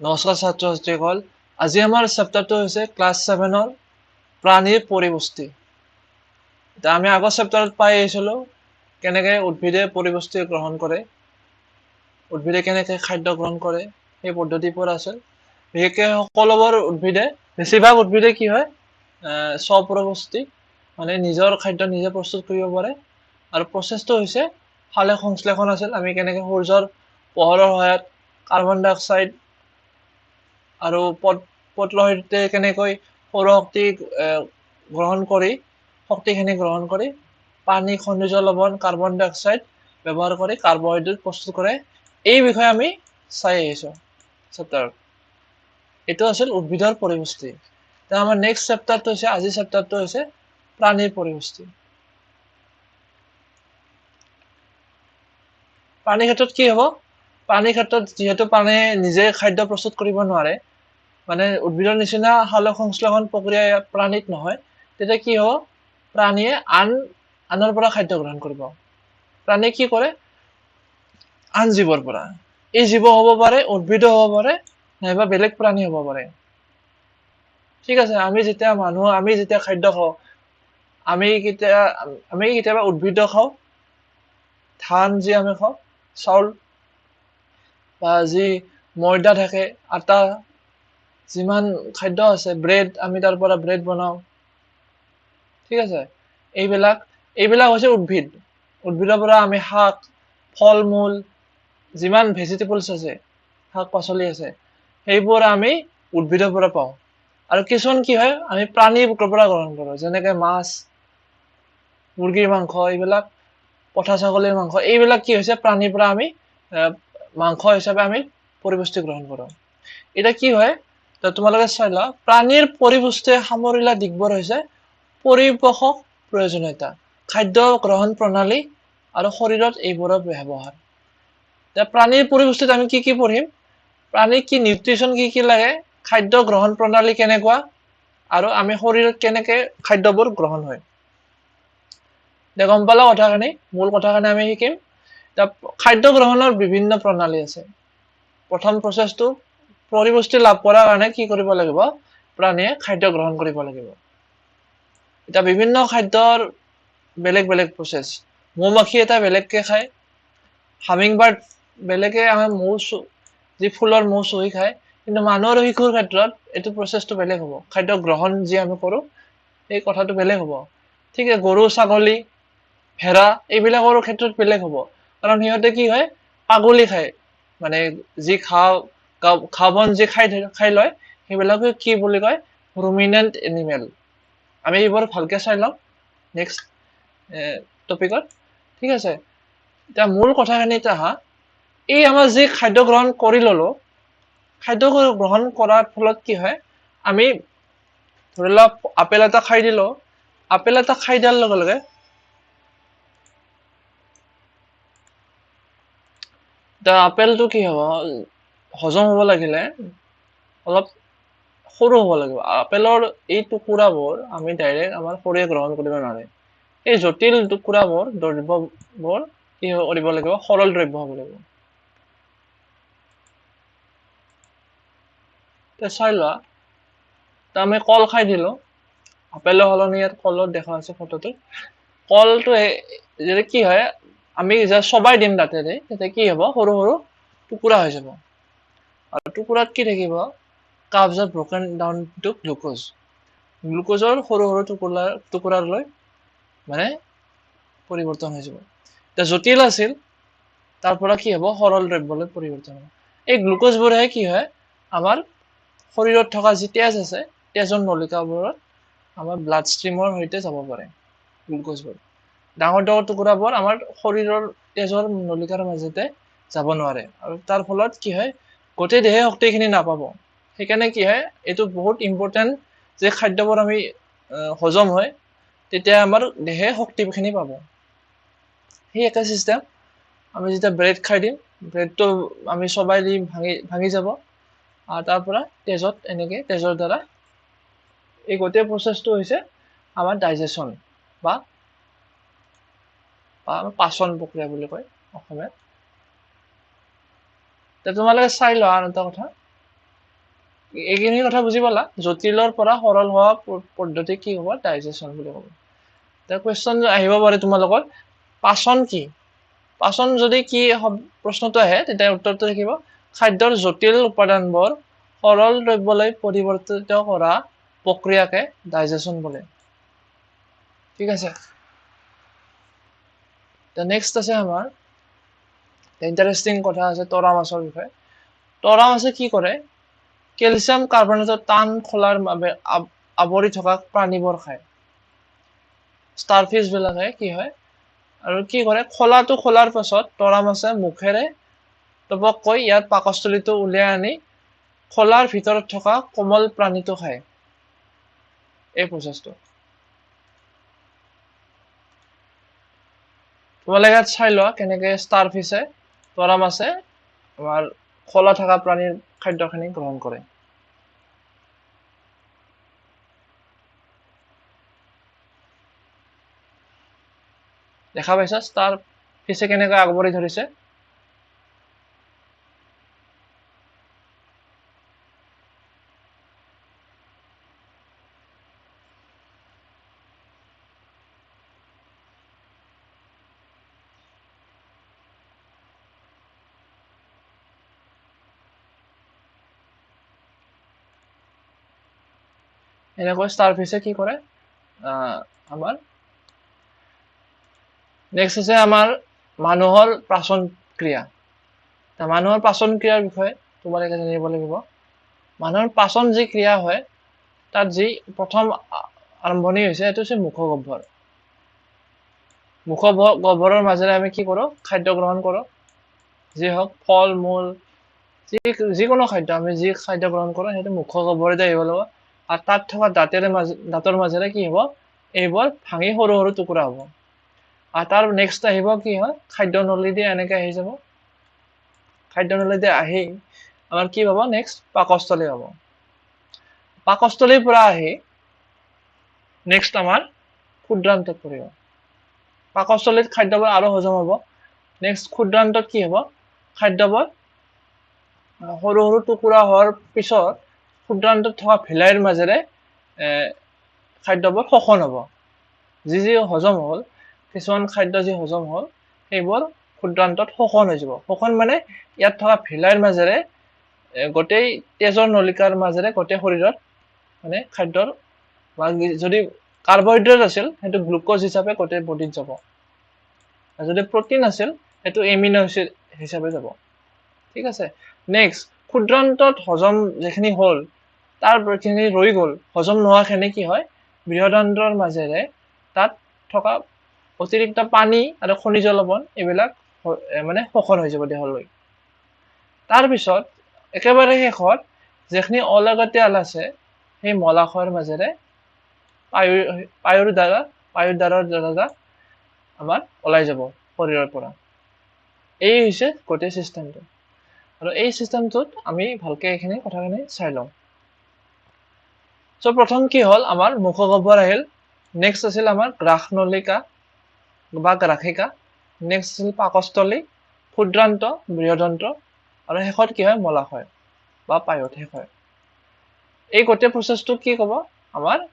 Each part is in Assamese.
নমস্কাৰ ছাত্ৰ ছাত্ৰীসকল, আজি আমাৰ চেপ্টাৰটো হৈছে ক্লাছ 7ৰ প্ৰাণীৰ পৰিপুষ্টি। এতিয়া আমি আগৰ চেপ্টাৰত পাই আহিছিলোঁ কেনেকৈ উদ্ভিদে পৰিপুষ্টি গ্ৰহণ কৰে, উদ্ভিদে কেনেকৈ খাদ্য গ্ৰহণ কৰে, সেই পদ্ধতিবোৰ আছিল। বিশেষকৈ সকলোবোৰ উদ্ভিদে, বেছিভাগ উদ্ভিদে কি হয়, স্বপৰিপুষ্টি, মানে নিজৰ খাদ্য নিজে প্ৰস্তুত কৰিব পাৰে। আৰু প্ৰচেছটো হৈছে সালোক সংশ্লেষণ আছিল। আমি কেনেকৈ সূৰ্যৰ পোহৰৰ সহায়ত কাৰ্বন ডাই অক্সাইড আৰু পত্ৰৰ সৈতে কেনেকৈ সৌৰশক্তি শক্তিখিনি গ্ৰহণ কৰি পানী, খনিজ লৱণ, কাৰ্বন ডাই অক্সাইড ব্যৱহাৰ কৰি কাৰ্বহাইড্ৰেট প্ৰস্তুত কৰে, এই বিষয়ে আমি চাই আহিছোঁ চেপ্টাৰত। এইটো আছিল উদ্ভিদৰ পৰিপুষ্টি। আমাৰ নেক্সট চেপ্টাৰটো হৈছে, আজিৰ চেপ্টাৰটো হৈছে প্ৰাণীৰ পৰিপুষ্টি। প্ৰাণীৰ ক্ষেত্ৰত কি হ'ব? প্ৰাণীৰ ক্ষেত্ৰত যিহেতু প্ৰাণীয়ে নিজে খাদ্য প্ৰস্তুত কৰিব নোৱাৰে, মানে উদ্ভিদৰ নিচিনা সালোক সংশ্লেষণ প্ৰক্ৰিয়া প্ৰাণীত নহয়, তেতিয়া কি হ'ব? প্ৰাণীয়ে আনৰ পৰা খাদ্য গ্ৰহণ কৰিব। প্ৰাণীয়ে কি কৰে? আন জীৱৰ পৰা। এই জীৱ হ'ব পাৰে, উদ্ভিদো হ'ব পাৰে, নাইবা বেলেগ প্ৰাণী হ'ব পাৰে। ঠিক আছে, আমি যেতিয়া খাদ্য খাওঁ, আমি কেতিয়াবা উদ্ভিদো খাওঁ, ধান যি আমি খাওঁ, চাউল বা যি ময়দা থাকে, আটা, যিমান খাদ্য আছে, ব্ৰেড, আমি তাৰ পৰা ব্ৰেড বনাওঁ। ঠিক আছে, এইবিলাক হৈছে উদ্ভিদ। উদ্ভিদৰ পৰা আমি শাক, ফল মূল, যিমান ভেজিটেবলছ আছে, শাক পাচলি আছে, সেইবোৰ আমি উদ্ভিদৰ পৰা পাওঁ। আৰু কিছুমান কি হয়, আমি প্ৰাণীৰ পৰা গ্ৰহণ কৰোঁ, যেনেকে মাছ, মুৰ্গীৰ মাংস, এইবিলাক পঠা ছাগলীৰ মাংস, এইবিলাক কি হৈছে, প্ৰাণীৰ পৰা আমি মাংস হিচাপে আমি পৰিপুষ্টি গ্ৰহণ কৰোঁ। এতিয়া কি হয়, তোমালোকে চাই লোৱা, প্ৰাণীৰ পৰিপুষ্টিয়ে সামৰিলা দিশবোৰ হৈছে পৰিপোষক প্ৰয়োজনীয়তা, খাদ্য গ্ৰহণ প্ৰণালী আৰু শৰীৰত এইবোৰৰ ব্যৱহাৰ। এতিয়া প্ৰাণীৰ পৰিপুষ্টিত আমি কি পঢ়িম? প্ৰাণীক কি নিউট্ৰিচন কি লাগে, খাদ্য গ্ৰহণ প্ৰণালী কেনেকুৱা, আৰু আমি শৰীৰত কেনেকে খাদ্যবোৰ গ্ৰহণ হয়। এতিয়া গম পালা কথাখিনি, মূল কথাখিনি আমি শিকিম। খাদ্য গ্ৰহণৰ বিভিন্ন প্ৰণালী আছে। প্ৰথম প্ৰচেছটো, পৰিপুষ্টি লাভ কৰাৰ কাৰণে কি কৰিব লাগিব? প্ৰাণীয়ে খাদ্য গ্ৰহণ কৰিব লাগিব। এতিয়া বিভিন্ন খাদ্যৰ বেলেগ বেলেগ প্ৰচেছ। মৌ-মাখি এটা বেলেগকে খায়, হামিং বাৰ্ড বেলেগে যি ফুলৰ মৌ চুহি খায়, কিন্তু মানুহ আৰু শিশুৰ ক্ষেত্ৰত এইটো প্ৰচেছটো বেলেগ হ'ব। খাদ্য গ্ৰহণ যি আমি কৰোঁ, সেই কথাটো বেলেগ হ'ব। ঠিক আছে, গৰু, ছাগলী, ভেড়া, এইবিলাকৰ ক্ষেত্ৰত বেলেগ হ'ব। কাৰণ সিহঁতে কি হয়, পাগলি খায়, মানে যি ঘাঁহ বন যি খাই লয়, সেইবিলাকে কি বুলি কয়, ৰুমিনেণ্ট এনিমেল। আমি এইবোৰ ভালকে চাই লওঁ নেক্সট টপিকত। ঠিক আছে, এতিয়া মূল কথাখিনিত আহা, এই আমাৰ যি খাদ্য গ্ৰহণ কৰি ললো, খাদ্য গ্ৰহণ কৰাৰ ফলত কি হয়, আমি ধৰি লওক আপেল এটা খাই দিলো, আপেল এটা খাই দিয়াৰ লগে লগে আপেলটো কি হ'ব, হজম হ'ব লাগিলে অলপ সৰু হ'ব লাগিব। আপেলৰ এই টুকুৰাবোৰ আমি ডাইৰেক্ট আমাৰ শৰীৰে গ্ৰহণ কৰিব নোৱাৰে। এই জটিল টুকুৰাবোৰ, দ্ৰব্যবোৰ কি কৰিব লাগিব, সৰল দ্ৰব্য হ'ব লাগিব। চাই লোৱা, আমি কল খাই দিলো, আপেলৰ সলনি ইয়াত কলত দেখা আছে ফটোটোত। কলটো যদি কি হয়, আমি যেতিয়া চবাই দিম দাঁতেৰে, তেতিয়া কি হ'ব, সৰু সৰু টুকুৰা হৈ যাব। আৰু টুকুৰাত কি থাকিব, carbs are broken down to glucose. গ্লুক'জৰ সৰু সৰু টুকুৰালৈ মানে পৰিৱৰ্তন হৈ যাব। এতিয়া জটিল আছিল, তাৰ পৰা কি হ'ব, সৰল দ্ৰব্যলৈ পৰিৱৰ্তন হ'ব। এই গ্লুক'জবোৰে কি হয়, আমাৰ শৰীৰত থকা যি তেজ আছে, তেজৰ নলিকাবোৰত আমাৰ ব্লাড ষ্ট্ৰীমৰ সৈতে যাব পাৰে। গ্লুক'জবোৰ ডাঙৰ ডাঙৰ টুকুৰাবোৰ আমাৰ শৰীৰৰ তেজৰ নলিকাৰ মাজতে যাব নোৱাৰে, আৰু তাৰ ফলত কি হয়, গোটেই দেহে শক্তিখিনি নাপাব। সেইকাৰণে কি হয়, এইটো বহুত ইম্পৰ্টেণ্ট যে খাদ্যবোৰ আমি হজম হয়, তেতিয়া আমাৰ দেহে শক্তিখিনি পাব। সেই একে চিষ্টেম, আমি যেতিয়া ব্ৰেড খাই দিম, ব্ৰেডটো আমি চবাই দি ভাঙি যাব, আৰু তাৰ পৰা তেজৰ দ্বাৰা এই গোটেই প্ৰচেছটো হৈছে আমাৰ ডাইজেশ্যন বা পাচন প্ৰক্ৰিয়া বুলি কয় অসমীয়াত। তোমালোকে চাই লোৱা আন এটা কথা, এইখিনি কথা বুজি পালা জটিলৰ পৰা সৰল হোৱা পদ্ধতি কি হ'ব ডাইজেশ্যন বুলি ক'ব তাৰ কোৱেশ্চন আহিব পাৰে তোমালোকৰ পাচন কি পাচন যদি কি প্ৰশ্নটো আহে তেতিয়া উত্তৰটো থাকিব খাদ্যৰ জটিল উপাদানবোৰ সৰল দ্ৰব্যলৈ পৰিৱৰ্তিত কৰা প্ৰক্ৰিয়াকে ডাইজেশ্যন বোলে ঠিক আছে নেক্সট আছে আমাৰ ইণ্টাৰেষ্টিং কথা আছে তৰা মাছৰ বিষয়ে তৰা মাছে কি কৰে কেলছিয়াম কাৰ্বনেটৰ টান খোলাৰ বাবে আৱৰি থকা প্ৰাণীবোৰ খায় ষ্টাৰফিছ বিলাকে কি হয় আৰু কি কৰে খোলাটো খোলাৰ পাছত তৰা মাছে মুখেৰে টপককৈ ইয়াত পাকস্থলীটো উলিয়াই আনি খোলাৰ ভিতৰত থকা কোমল প্ৰাণীটো খায় এই প্ৰচেছটো তোমালোকে ইয়াত চাই লোৱা কেনেকে ষ্টাৰফিছে তৰা মাছে আমাৰ খোলা থকা প্ৰাণীৰ খাদ্যখিনি গ্ৰহণ কৰে দেখা পাইছা ষ্টাৰফিছে কেনেকৈ আগবাঢ়ি ধৰিছে এনেকৈ ষ্টাৰফিছে কি কৰে আমাৰ নেক্সট আছে আমাৰ মানুহৰ পাচন ক্ৰিয়া মানুহৰ পাচন ক্ৰিয়াৰ বিষয়ে তোমালোকে জানিব লাগিব মানুহৰ পাচন যি ক্ৰিয়া হয় তাত যি প্ৰথম আৰম্ভণি হৈছে এইটো হৈছে মুখগহ্বৰ মুখগহ্বৰৰ মাজেৰে আমি কি কৰো খাদ্য গ্ৰহণ কৰো যি হওক ফল মূল যিকোনো খাদ্য আমি যি খাদ্য গ্ৰহণ কৰো সেইটো মুখগহ্বৰেদি আহিব লাগিব আৰু তাত থকা দাঁতৰ মাজেৰে কি হ'ব এইবোৰ ভাঙি সৰু সৰু টুকুৰা হ'ব আৰু তাৰ নেক্সট আহিব কি হয় খাদ্য নলীদি এনেকৈ আহি যাব খাদ্য নলীদি আহি আমাৰ কি হ'ব নেক্সট পাকস্থলী হ'ব পাকস্থলীৰ পৰা আহি নেক্সট আমাৰ ক্ষুদ্ৰান্তত পৰিব পাকস্থলীত খাদ্যবোৰ আৰু হজম হ'ব নেক্সট ক্ষুদ্ৰান্তত কি হ'ব খাদ্যবোৰ সৰু সৰু টুকুৰা হোৱাৰ পিছত ক্ষুদ্ৰান্তত থকা ভিলাইৰ মাজেৰে খাদ্যবোৰ শোষণ হ'ব যি হজম হ'ল কিছুমান খাদ্য যি হজম হ'ল সেইবোৰ ক্ষুদ্ৰান্তত শোষণ হৈ যাব শোষণ মানে ইয়াত থকা ভিলাইৰ মাজেৰে গোটেই তেজৰ নলিকাৰ মাজেৰে গোটেই শৰীৰত মানে খাদ্যৰ বা যদি কাৰ্বহাইড্ৰেট আছিল সেইটো গ্লুক'জ হিচাপে গোটেই বডিত যাব আৰু যদি প্ৰটিন আছিল সেইটো এমিনো এচিড হিচাপে যাব ঠিক আছে নেক্সট ক্ষুদ্ৰান্তত হজম যিখিনি হ'ল তাৰ যিখিনি ৰৈ গ'ল হজম নোহোৱাখিনি কি হয় বৃহদান্ত্ৰৰ মাজেৰে তাত থকা অতিৰিক্ত পানী আৰু খনিজ লৱণ এইবিলাক মানে শোষণ হৈ যাব দেহলৈ তাৰপিছত একেবাৰে শেষত যিখিনি অলাগতিয়াল আছে সেই মলাশয়ৰ মাজেৰে পায়ুৰ দ্বাৰা আমাৰ ওলাই যাব শৰীৰৰ পৰা এই হৈছে গোটেই চিষ্টেমটো আৰু এই চিষ্টেমটোত আমি ভালকে এইখিনি কথাখিনি চাই লওঁ চ' প্ৰথম কি হ'ল আমাৰ মুখগহ্বৰ আহিল নেক্সট আছিল আমাৰ গ্ৰাহনলিকা বা গ্ৰাহিকা নেক্সট আছিল পাকস্থলী ক্ষুদ্ৰান্ত বৃহদান্ত্ৰ আৰু শেষত কি হয় মলাশয় বা পায়ুত শেষ হয় এই গোটেই প্ৰচেছটো কি ক'ব আমাৰ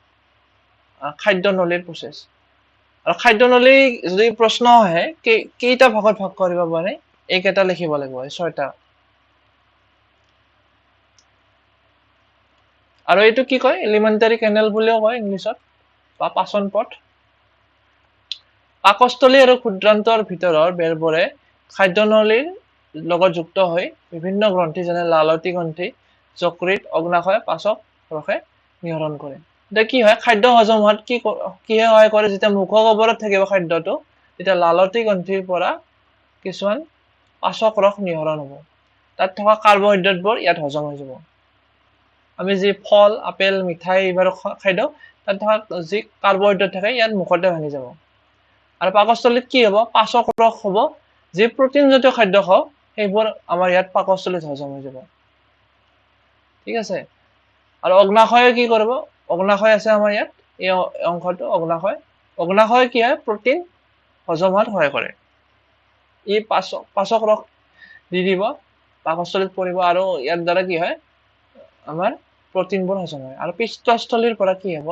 খাদ্য নলীৰ প্ৰচেছ আৰু খাদ্য নলী যদি প্ৰশ্ন আহে কেইটা ভাগত ভাগ কৰিব পাৰে এইকেইটা লিখিব লাগিব ছয়টা আৰু এইটো কি কয় এলিমেণ্টাৰী কেনেল বুলিও কয় ইংলিছত বা পাচন পথ পাকস্থলী আৰু ক্ষুদ্ৰান্তৰ ভিতৰৰ বেৰবোৰে খাদ্য নলীৰ লগত যুক্ত হৈ বিভিন্ন গ্ৰন্থি যেনে লালতী গ্ৰন্থি যকৃত অগ্নাশয় পাচক ৰসে নিঃসৰণ কৰে এতিয়া কি হয় খাদ্য হজম হোৱাত কিহে সহায় কৰে যেতিয়া মুখগহ্বৰত থাকিব খাদ্যটো তেতিয়া লালতী গ্ৰন্থিৰ পৰা কিছুমান পাচক ৰস নিঃসৰণ হ'ব তাত থকা কাৰ্বহাইড্ৰেটবোৰ ইয়াত হজম হৈ যাব আমি যি ফল আপেল মিঠাই এইবোৰ খাদ্য তাত থকা যি কাৰ্বহাইড্ৰেট থাকে ইয়াত মুখতে ভাঙি যাব আৰু পাকস্থলীত কি হ'ব পাচক ৰস হ'ব যি প্ৰটিন জাতীয় খাদ্য খাওঁ সেইবোৰ আমাৰ ইয়াত পাকস্থলীত হজম হৈ যাব ঠিক আছে আৰু অগ্নাশয়ে কি কৰিব অগ্নাশয় আছে আমাৰ ইয়াত এই অংশটো অগ্নাশয় কি হয় প্ৰটিন হজম হোৱাত সহায় কৰে ই পাচক ৰস দি দিব পাকস্থলীত পৰিব আৰু ইয়াৰ দ্বাৰা কি হয় আমাৰ প্ৰটিনবোৰ হজম হয় আৰু পিত্তস্থলীৰ পৰা কি হ'ব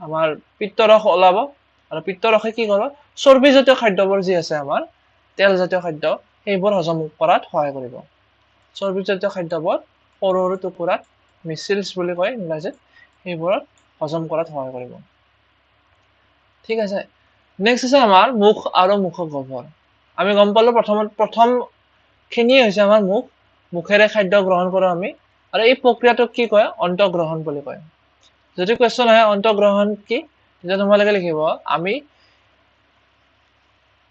আমাৰ পিত্তৰস ওলাব আৰু পিত্তৰসে কি কৰিব চৰ্বিজাতীয় খাদ্যবোৰ যি আছে আমাৰ তেলজাতীয় খাদ্য সেইবোৰ হজম কৰাত সহায় কৰিব চৰ্বিজাতীয় খাদ্যবোৰ সৰু সৰু টুকুৰাত মিছিলছ বুলি কয় ইংৰাজীত সেইবোৰত হজম কৰাত সহায় কৰিব ঠিক আছে নেক্সট আছে আমাৰ মুখ আৰু মুখগহ্বৰ আমি গম পালো প্ৰথম খিনিয়ে হৈছে আমাৰ মুখেৰে খাদ্য গ্ৰহণ কৰোঁ আমি আৰু এই প্ৰক্ৰিয়াটোক কি কয় অন্তঃগ্ৰহণ বুলি কয় যদি কোৱেশ্চন আহে অন্তঃগ্ৰহণ কি তেতিয়া তোমালোকে লিখিব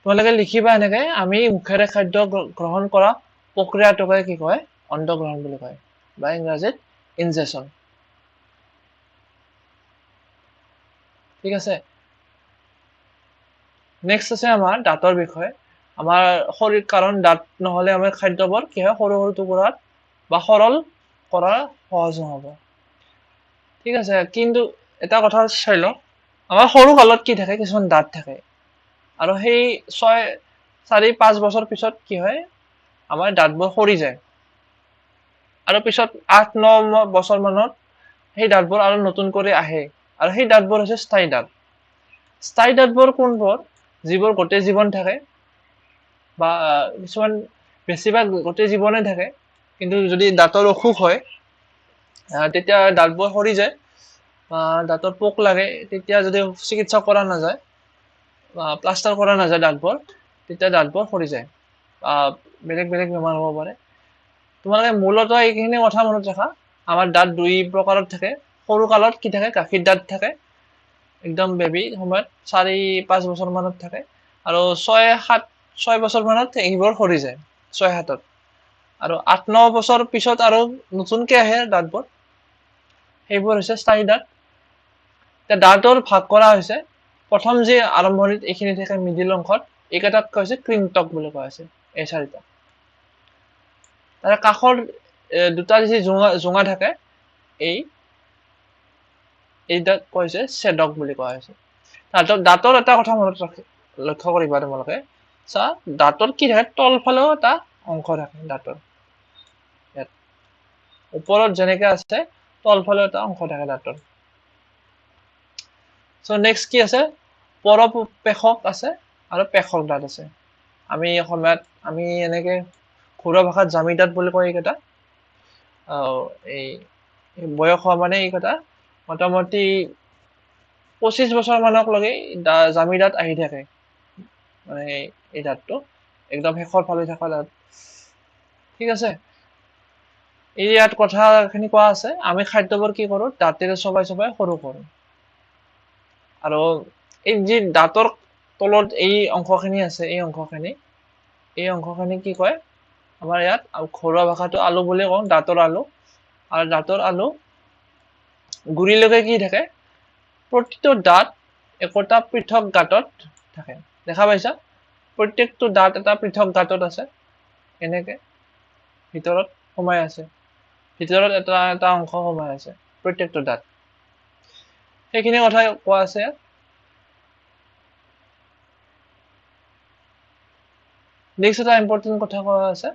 তোমালোকে লিখিবা এনেকে আমি মুখেৰে খাদ্য গ্ৰহণ কৰা প্ৰক্ৰিয়াটোকে কি কয় অন্তঃগ্ৰহণ বুলি কয় বা ইংৰাজীত ইনজেকচন ঠিক আছে নেক্সট আছে আমাৰ দাঁতৰ বিষয় আমাৰ শৰীৰ কাৰণ দাঁত নহলে আমাৰ খাদ্যবোৰ কি হয় সৰু সৰু টুকুৰাত বা সৰল কৰা সহজ নহব ঠিক আছে কিন্তু এটা কথা চাই লওঁ আমাৰ সৰু কালত কি থাকে কিছুমান দাঁত থাকে আৰু সেই 4-5 বছৰ পিছত কি হয় আমাৰ দাঁতবোৰ সৰি যায় আৰু পিছত 8-9 বছৰ মানত সেই দাঁতবোৰ আৰু নতুন কৰি আহে আৰু সেই দাঁতবোৰ হৈছে স্থায়ী দাঁতবোৰ কোনবোৰ যিবোৰ গোটেই জীৱন থাকে বা কিছুমান বেছিভাগ গোটেই জীৱনে থাকে কিন্তু যদি দাঁতৰ অসুখ হয় তেতিয়া দাঁতবোৰ সৰি যায় বা দাঁতৰ পোক লাগে তেতিয়া যদি চিকিৎসা কৰা নাযায় প্লাষ্টাৰ কৰা নাযায় দাঁতবোৰ তেতিয়া দাঁতবোৰ সৰি যায় বেলেগ বেলেগ বেমাৰ হ'ব পাৰে তোমালোকে মূলতঃ এইখিনি কথা মনত ৰাখা আমাৰ দাঁত দুই প্ৰকাৰত থাকে সৰু কালত কি থাকে গাখীৰ দাঁত থাকে একদম বেবী সময়ত 4-5 বছৰ মানত থাকে আৰু 6 বছৰ মানত এইবোৰ সৰি যায় 6-7ত আৰু 8-9 বছৰ পিছত আৰু নতুনকে আহে দাঁতবোৰ সেইবোৰ হৈছে স্থায়ী দাঁত এতিয়া দাঁতৰ ভাগ কৰা হৈছে প্ৰথম যে আৰম্ভণিত এইখিনি থাকে মিডিল অংশত এইকেইটাক কৈছে কৃন্তক বুলি কোৱা হৈছে এই চাৰিটা তাৰে কাষৰ দুটা যি জোঙা থাকে এইটাক কৈছে ছেদক বুলি কোৱা হৈছে দাঁতৰ এটা কথা মনত লক্ষ্য কৰিবা তোমালোকে দাঁতৰ কি থাকে তলফালেও এটা অংশ থাকে দাঁতৰ ওপৰত যেনেকে আছে তলফালেও এটা অংশ থাকে দাঁতৰ নেক্সট কি আছে পৰপেশক আছে আৰু পেশক দাঁত আছে আমি অসমীয়াত আমি এনেকে ঘৰুৱা ভাষাত জামি দাঁত বুলি কয় এইকেইটা এই বয়স হোৱা মানে এইকেইটা মোটামুটি 25 বছৰ মানক লগে জামি দাঁত আহি থাকে মানে এই দাঁতটো একদম শেষৰ ফালে থকা দাঁত ঠিক আছে এই ইয়াত কথাখিনি কোৱা আছে আমি খাদ্যবোৰ কি কৰো দাঁতেৰে চবাই সৰু কৰো আৰু এই যি দাঁতৰ তলত এই অংশখিনি আছে এই অংশখিনি কি কয় আমাৰ ইয়াত ঘৰুৱা ভাষাটো আলু বুলি কওঁ দাঁতৰ আলু আৰু দাঁতৰ আলু গুৰিলৈকে কি থাকে প্ৰতিটো দাঁত একোটা পৃথক গাঁতত থাকে দেখা পাইছা প্ৰত্যেকটো দাঁত এটা পৃথক গাঁতত আছে এনেকে ভিতৰত সোমাই আছে ভিতৰত এটা অংশ সোমাই আছে প্ৰত্যেকটো দাঁত সেইখিনি কথা কোৱা আছে নেক্সট এটা ইম্পৰ্টেণ্ট কথা কোৱা আছে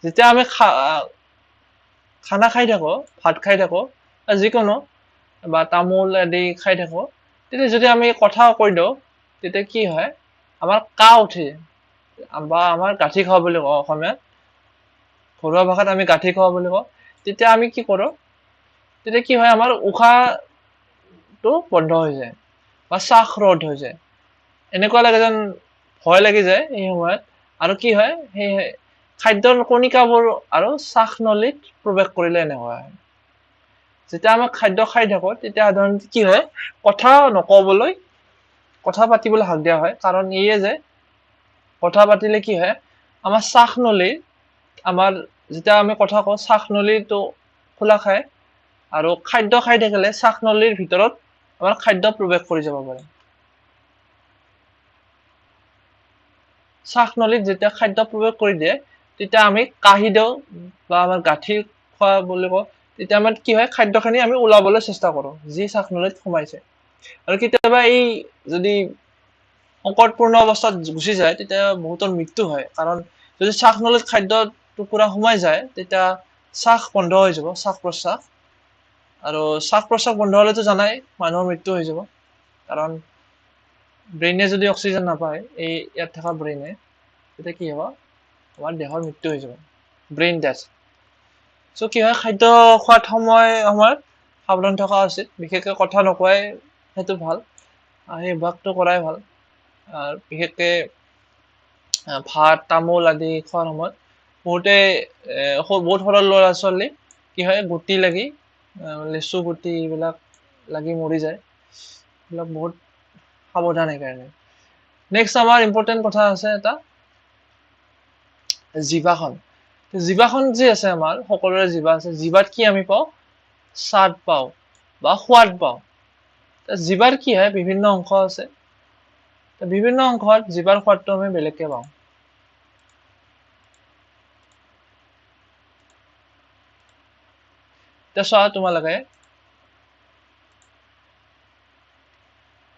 যেতিয়া আমি খানা খাই থাকো ভাত খাই থাকো যিকোনো বা তামোল আদি খাই থাকো তেতিয়া যদি আমি কথা কৈ দিওঁ তেতিয়া কি হয় আমাৰ কাহ উঠে বা আমাৰ গাঁঠি খোৱা বুলি কওঁ অসমীয়াত ঘৰুৱা ভাষাত আমি গাঁঠি খোৱা বুলি কওঁ তেতিয়া আমি কি কৰো তেতিয়া কি হয় আমাৰ উশাহটো বন্ধ হৈ যায় বা শ্বাস ৰোধ হৈ যায় এনেকুৱা লাগে যেন ভয় লাগি যায় এই সময়ত আৰু কি হয় সেই খাদ্যৰ কণিকাবোৰ আৰু শ্বাস নলীত প্ৰৱেশ কৰিলে এনেকুৱা হয় যেতিয়া আমি খাদ্য খাই থাকো তেতিয়া সাধাৰণতে কি হয় কথা নকবলৈ কথা পাতিবলৈ হাক দিয়া হয় কাৰণ ইয়ে যে কথা পাতিলে কি হয় আমাৰ শ্বাস নলী আমাৰ যেতিয়া আমি কথা কওঁ শ্বাস নলীটো খোলা খায় আৰু খাদ্য খাই থাকিলে শ্বাস নলীৰ ভিতৰত আমাৰ খাদ্য প্ৰৱেশ কৰি যাব পাৰে শ্বাস নলীত যেতিয়া খাদ্য প্ৰৱেশ কৰি দিয়ে তেতিয়া আমি কাহি দিওঁ বা আমাৰ গাঁঠি খোৱা বুলি কওঁ তেতিয়া আমাৰ কি হয় খাদ্যখিনি আমি ওলাবলৈ চেষ্টা কৰো যি শ্বাস নলীত সোমাইছে আৰু কেতিয়াবা এই যদি সংকটপূৰ্ণ অৱস্থাত গুচি যায় তেতিয়া বহুতৰ মৃত্যু হয় কাৰণ যদি শ্বাস নলীত খাদ্য টুকুৰা সোমাই যায় তেতিয়া শ্বাস বন্ধ হৈ যাব শ্বাস প্ৰশ্বাস আৰু শ্বাস প্ৰশ্বাস বন্ধ হ'লেতো জানাই মানুহৰ মৃত্যু হৈ যাব, কাৰণ ব্ৰেইনে যদি অক্সিজেন নাপায়, এই ইয়াত থকা ব্ৰেইনে, তেতিয়া কি হ'ব, আমাৰ দেহৰ মৃত্যু হৈ যাব, ব্ৰেইন ডেথ। চ' কি হয়, খাদ্য খোৱাত সময়ত সাৱধান থকা উচিত, বিশেষকৈ কথা নোকোৱাই সেইটো ভাল, সেই অভ্যাসটো কৰাই ভাল। বিশেষকৈ ভাত তামোল আদি খোৱাৰ সময়ত বহুতে বহুত সৰল ল'ৰা ছোৱালী কি হয়, গুটি লাগি লেচু গুটি এইবিলাক লাগি মৰি যায়, এইবিলাক বহুত সাৱধান সেইকাৰণে। নেক্সট আমাৰ ইম্পৰ্টেণ্ট কথা আছে এটা, জিভাখন। জিভাখন যি আছে আমাৰ, সকলোৰে জিভা আছে, জিভাত কি আমি পাওঁ, স্বাদ পাওঁ বা সোৱাদ পাওঁ। জিভাৰ কি হয়, বিভিন্ন অংশ আছে, বিভিন্ন অংশত জিভাৰ সোৱাদটো আমি বেলেগকে পাওঁ। এতিয়া চোৱা তোমালোকে,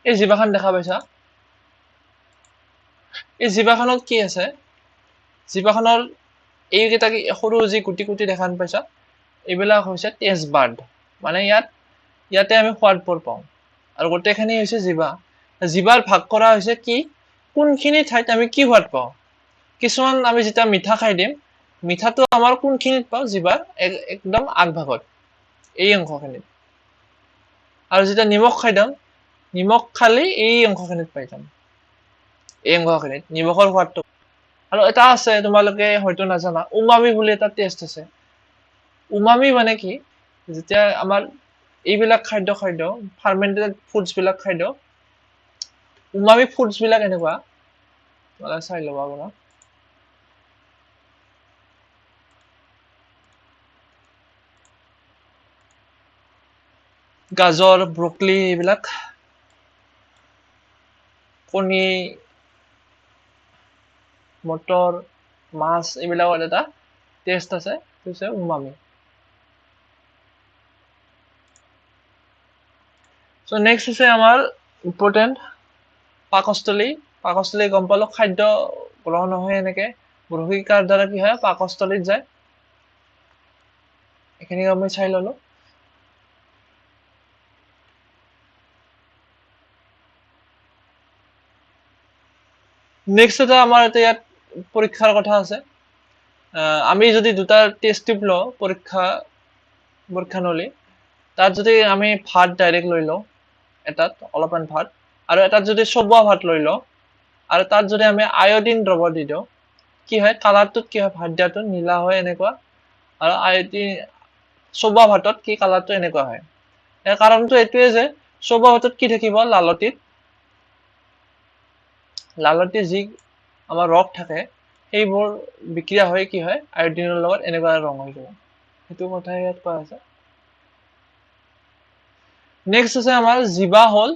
এই জিভাখন দেখা পাইছা, এই জিভাখনত কি আছে, জিভাখনৰ এইকেইটা সৰু যি গুটি গুটি দেখা পাইছা, এইবিলাক হৈছে টেষ্ট বাৰ্ড, মানে ইয়াতে আমি সোৱাদবোৰ পাওঁ, আৰু গোটেইখিনি হৈছে জিভা। জিভাৰ ভাগ কৰা হৈছে কি, কোনখিনি ঠাইত আমি কি সোৱাদ পাওঁ। কিছুমান আমি যেতিয়া মিঠা খাই দিম, মিঠাটো আমাৰ কোনখিনিত পাওঁ, জিভাৰ একদম আগভাগত, এই অংশখিনিত। আৰু যেতিয়া নিমখ খাই দিম, নিমখ খালি এই অংশখিনিত পাই যাম, এই অংশখিনিত নিমখৰ সোৱাদটো। আৰু এটা আছে, তোমালোকে হয়তো নাজানা, উমামি বুলি এটা টেষ্ট আছে। উমামি মানে কি, যেতিয়া আমাৰ এইবিলাক খাদ্য ফাৰ্মেণ্টেড ফুডছ বিলাক খাদ্য, উমামি ফুডছ বিলাক এনেকুৱা, তোমালোকে চাই ল'বা পৰা, গাজৰ ব্ৰকলি এইবিলাক, কণী মটৰ মাছ এইবিলাকৰ এটা টেষ্ট আছে, সেইটো হৈছে উমামি। চ' নেক্সট হৈছে আমাৰ ইম্পৰ্টেণ্ট পাকস্থলী। পাকস্থলী গম পালো, খাদ্য গ্ৰহণ নহয় এনেকে গ্ৰহিকাৰ দ্বাৰা কি হয়, পাকস্থলীত যায়, এইখিনি আমি চাই ললো। নেক্সট এটা আমাৰ ইয়াত পৰীক্ষাৰ কথা আছে। আমি যদি দুটা টেষ্ট টিউব লওঁ, পৰীক্ষা নলী, তাত যদি আমি ভাত ডাইৰেক্ট লৈ লওঁ, এটাত অলপমান ভাত, আৰু এটাত যদি চবোৱা ভাত লৈ লওঁ, আৰু তাত যদি আমি আয়ডিন দ্ৰৱ দি দিওঁ, কি হয়, কালাৰটোত কি হয়, ভাত দিয়াটো নীলা হয় এনেকুৱা, আৰু আয়ডিন চবোৱা ভাতত কি কালাৰটো এনেকুৱা হয়। ইয়াৰ কাৰণটো এইটোৱে যে, চবোৱা ভাতত কি থাকিব, লালতিৰ যি আমাৰ ৰস থাকে, সেইবোৰ বিক্ৰিয়া হৈ কি হয়, আয়ডিনৰ লগত এনেকুৱা ৰং হৈ যাব, সেইটো কথা ইয়াত কোৱা আছে। নেক্সট আছে আমাৰ জিভা হ'ল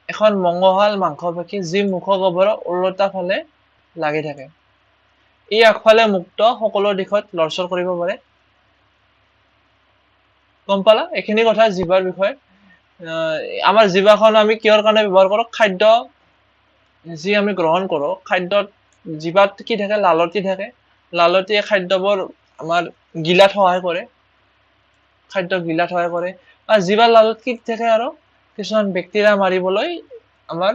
এখন মঙহাল মাংসপেশী, যি মুখগহ্বৰৰ ওলোটা ফালে লাগি থাকে। ই আগফালে মুক্ত সকলো দিশত লৰচৰ কৰিব পাৰে। গম পালা এইখিনি কথা জিভাৰ বিষয়ে। আমাৰ জিভাখন আমি কিহৰ কাৰণে ব্যৱহাৰ কৰো, খাদ্য যি আমি গ্ৰহণ কৰো, খাদ্যত জিভাত কি থাকে, লালতি থাকে, লালতিয়ে খাদ্যবোৰ আমাৰ গিলাত সহায় কৰে, খাদ্য গিলাত সহায় কৰে। আৰু জিভাৰ লালত কি থাকে, আৰু কিছুমান বেক্টেৰিয়া মাৰিবলৈ আমাৰ